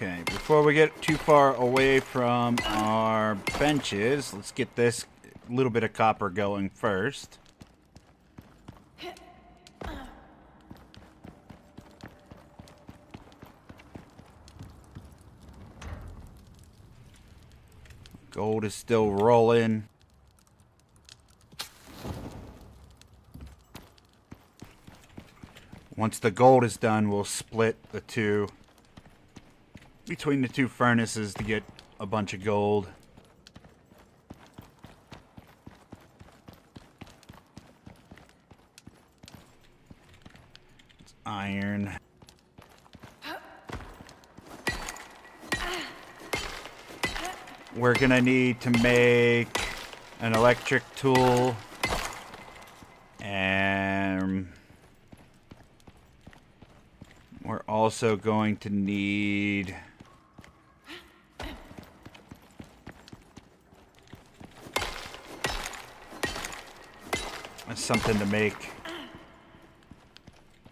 Okay, before we get too far away from our benches, let's get this little bit of copper going first. Gold is still rolling. Once the gold is done, we'll split the two between the two furnaces to get a bunch of gold. It's iron. We're gonna need to make an electric tool and we're also going to need something to make,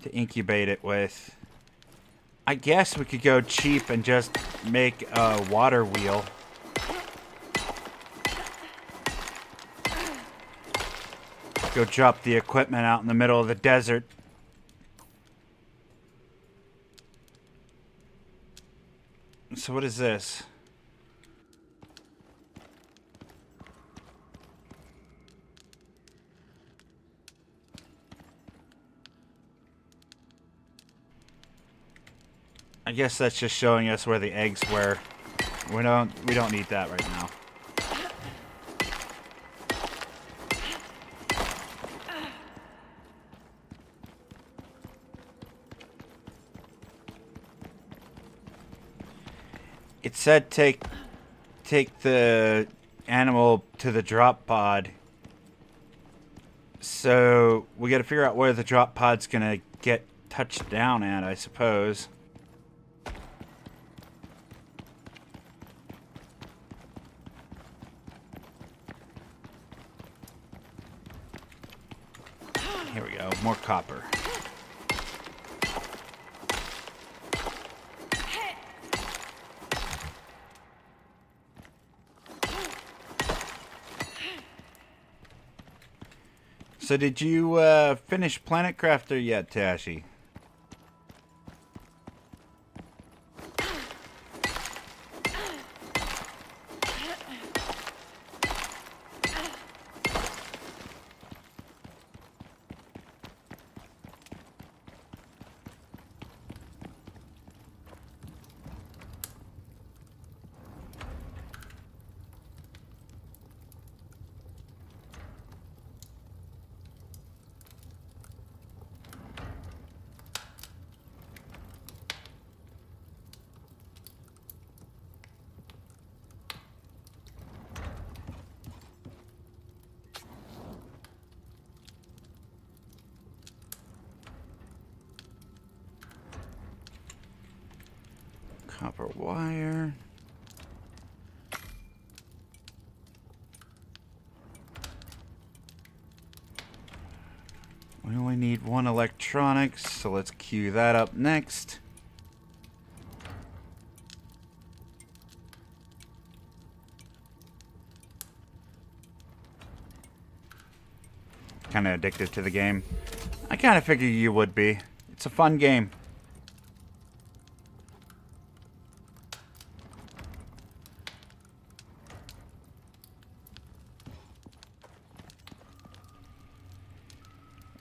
to incubate it with. I guess we could go cheap and just make a water wheel. Go drop the equipment out in the middle of the desert. So what is this? I guess that's just showing us where the eggs were. We don't need that right now. It said take the animal to the drop pod. So we got to figure out where the drop pod's gonna get touched down at, I suppose. Here we go, more copper. So did you finish Planet Crafter yet, Tashi? Copper wire. We only need one electronics, so let's queue that up next. kind of addicted to the game. I kind of figured you would be. It's a fun game.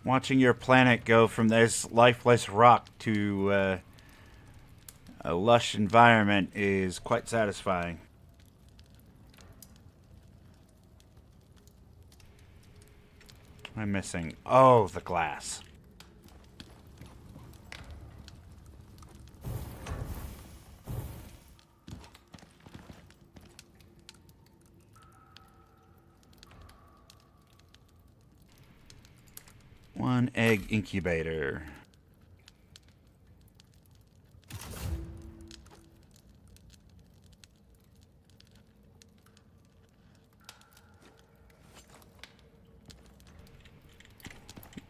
Watching your planet go from this lifeless rock to a lush environment is quite satisfying. What am I missing? Oh, the glass. One egg incubator.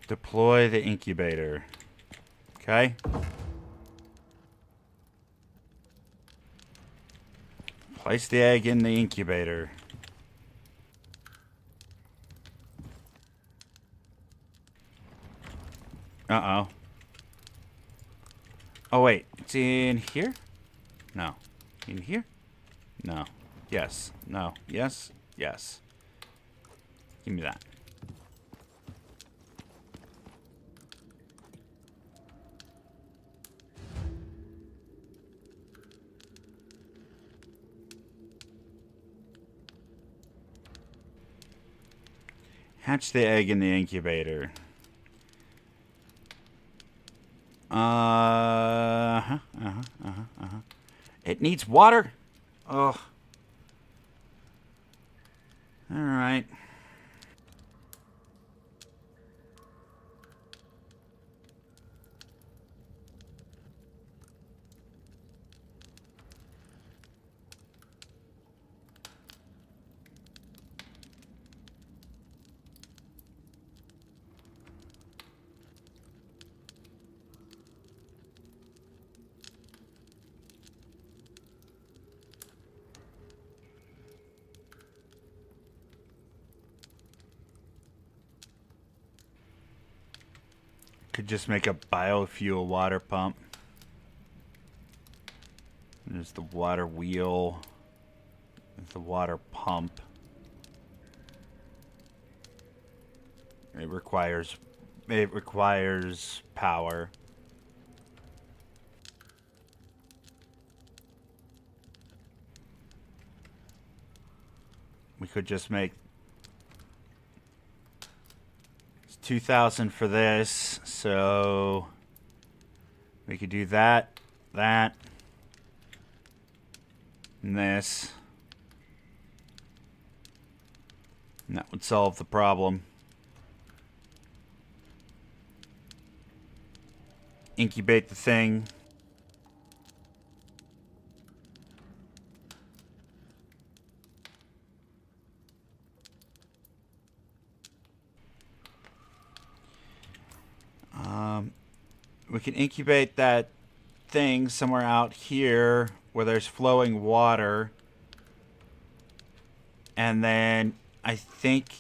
Deploy the incubator. Okay. Place the egg in the incubator. Uh-oh. Oh, wait. It's in here? No. In here? No. Yes. No. Yes. Yes. Give me that. Hatch the egg in the incubator. It needs water? Oh. Alright. Could just make a biofuel water pump. There's the water wheel. There's the water pump. It requires power. We could just make 2,000 for this, so we could do that, and this, and that would solve the problem. Incubate the thing. We can incubate that thing somewhere out here where there's flowing water. And then I think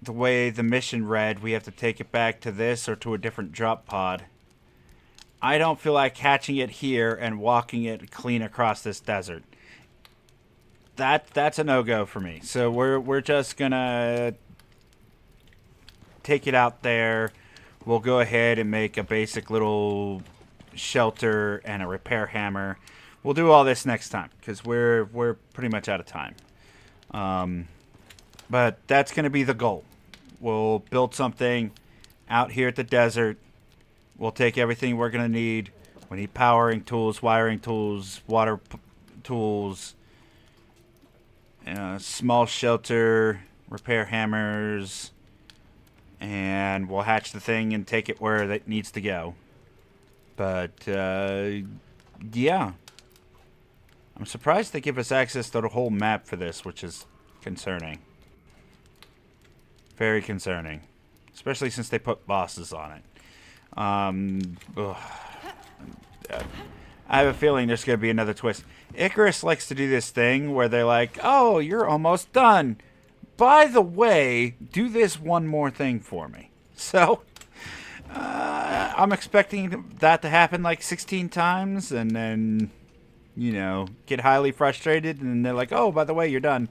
the way the mission read, we have to take it back to this or to a different drop pod. I don't feel like hatching it here and walking it clean across this desert. That's a no-go for me. So we're just gonna take it out there. We'll go ahead and make a basic little shelter and a repair hammer. We'll do all this next time because we're pretty much out of time. But that's going to be the goal. We'll build something out here at the desert. We'll take everything we're going to need. We need powering tools, wiring tools, water tools, small shelter, repair hammers, and we'll hatch the thing and take it where it needs to go. But, yeah. I'm surprised they give us access to the whole map for this, which is concerning. Very concerning. Especially since they put bosses on it. I have a feeling there's going to be another twist. Icarus likes to do this thing where they're like, oh, you're almost done. by the way, do this one more thing for me. So, I'm expecting that to happen like 16 times, and then, you know, get highly frustrated, and they're like, oh, by the way, you're done.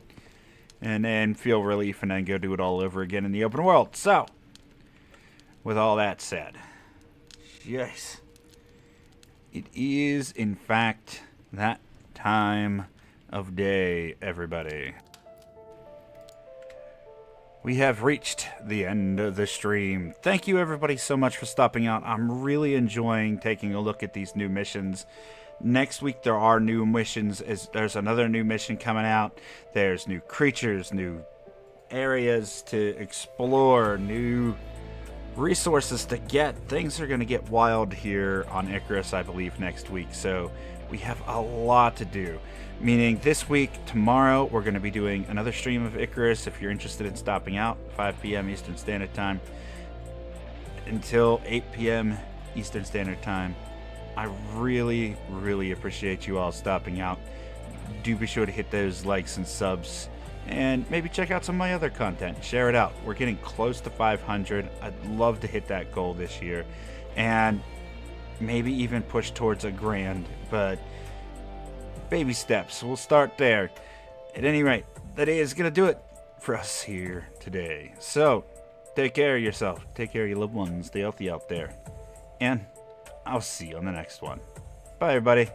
And then feel relief, and then go do it all over again in the open world. So, with all that said, yes, it is, in fact, that time of day, everybody. We have reached the end of the stream. Thank you everybody so much for stopping out. I'm really enjoying taking a look at these new missions. Next week there are new missions. There's another new mission coming out. There's new creatures, new areas to explore, new resources to get. Things are going to get wild here on Icarus, I believe, next week. So we have a lot to do. Meaning this week, tomorrow, we're going to be doing another stream of Icarus. If you're interested in stopping out, 5 p.m. Eastern Standard Time until 8 p.m. Eastern Standard Time. I really, really appreciate you all stopping out. Do be sure to hit those likes and subs, and maybe check out some of my other content. Share it out. We're getting close to 500. I'd love to hit that goal this year, and maybe even push towards a grand, but baby steps. We'll start there. At any rate, that is going to do it for us here today. So, take care of yourself. Take care of your loved ones. Stay healthy out there. And I'll see you on the next one. Bye, everybody.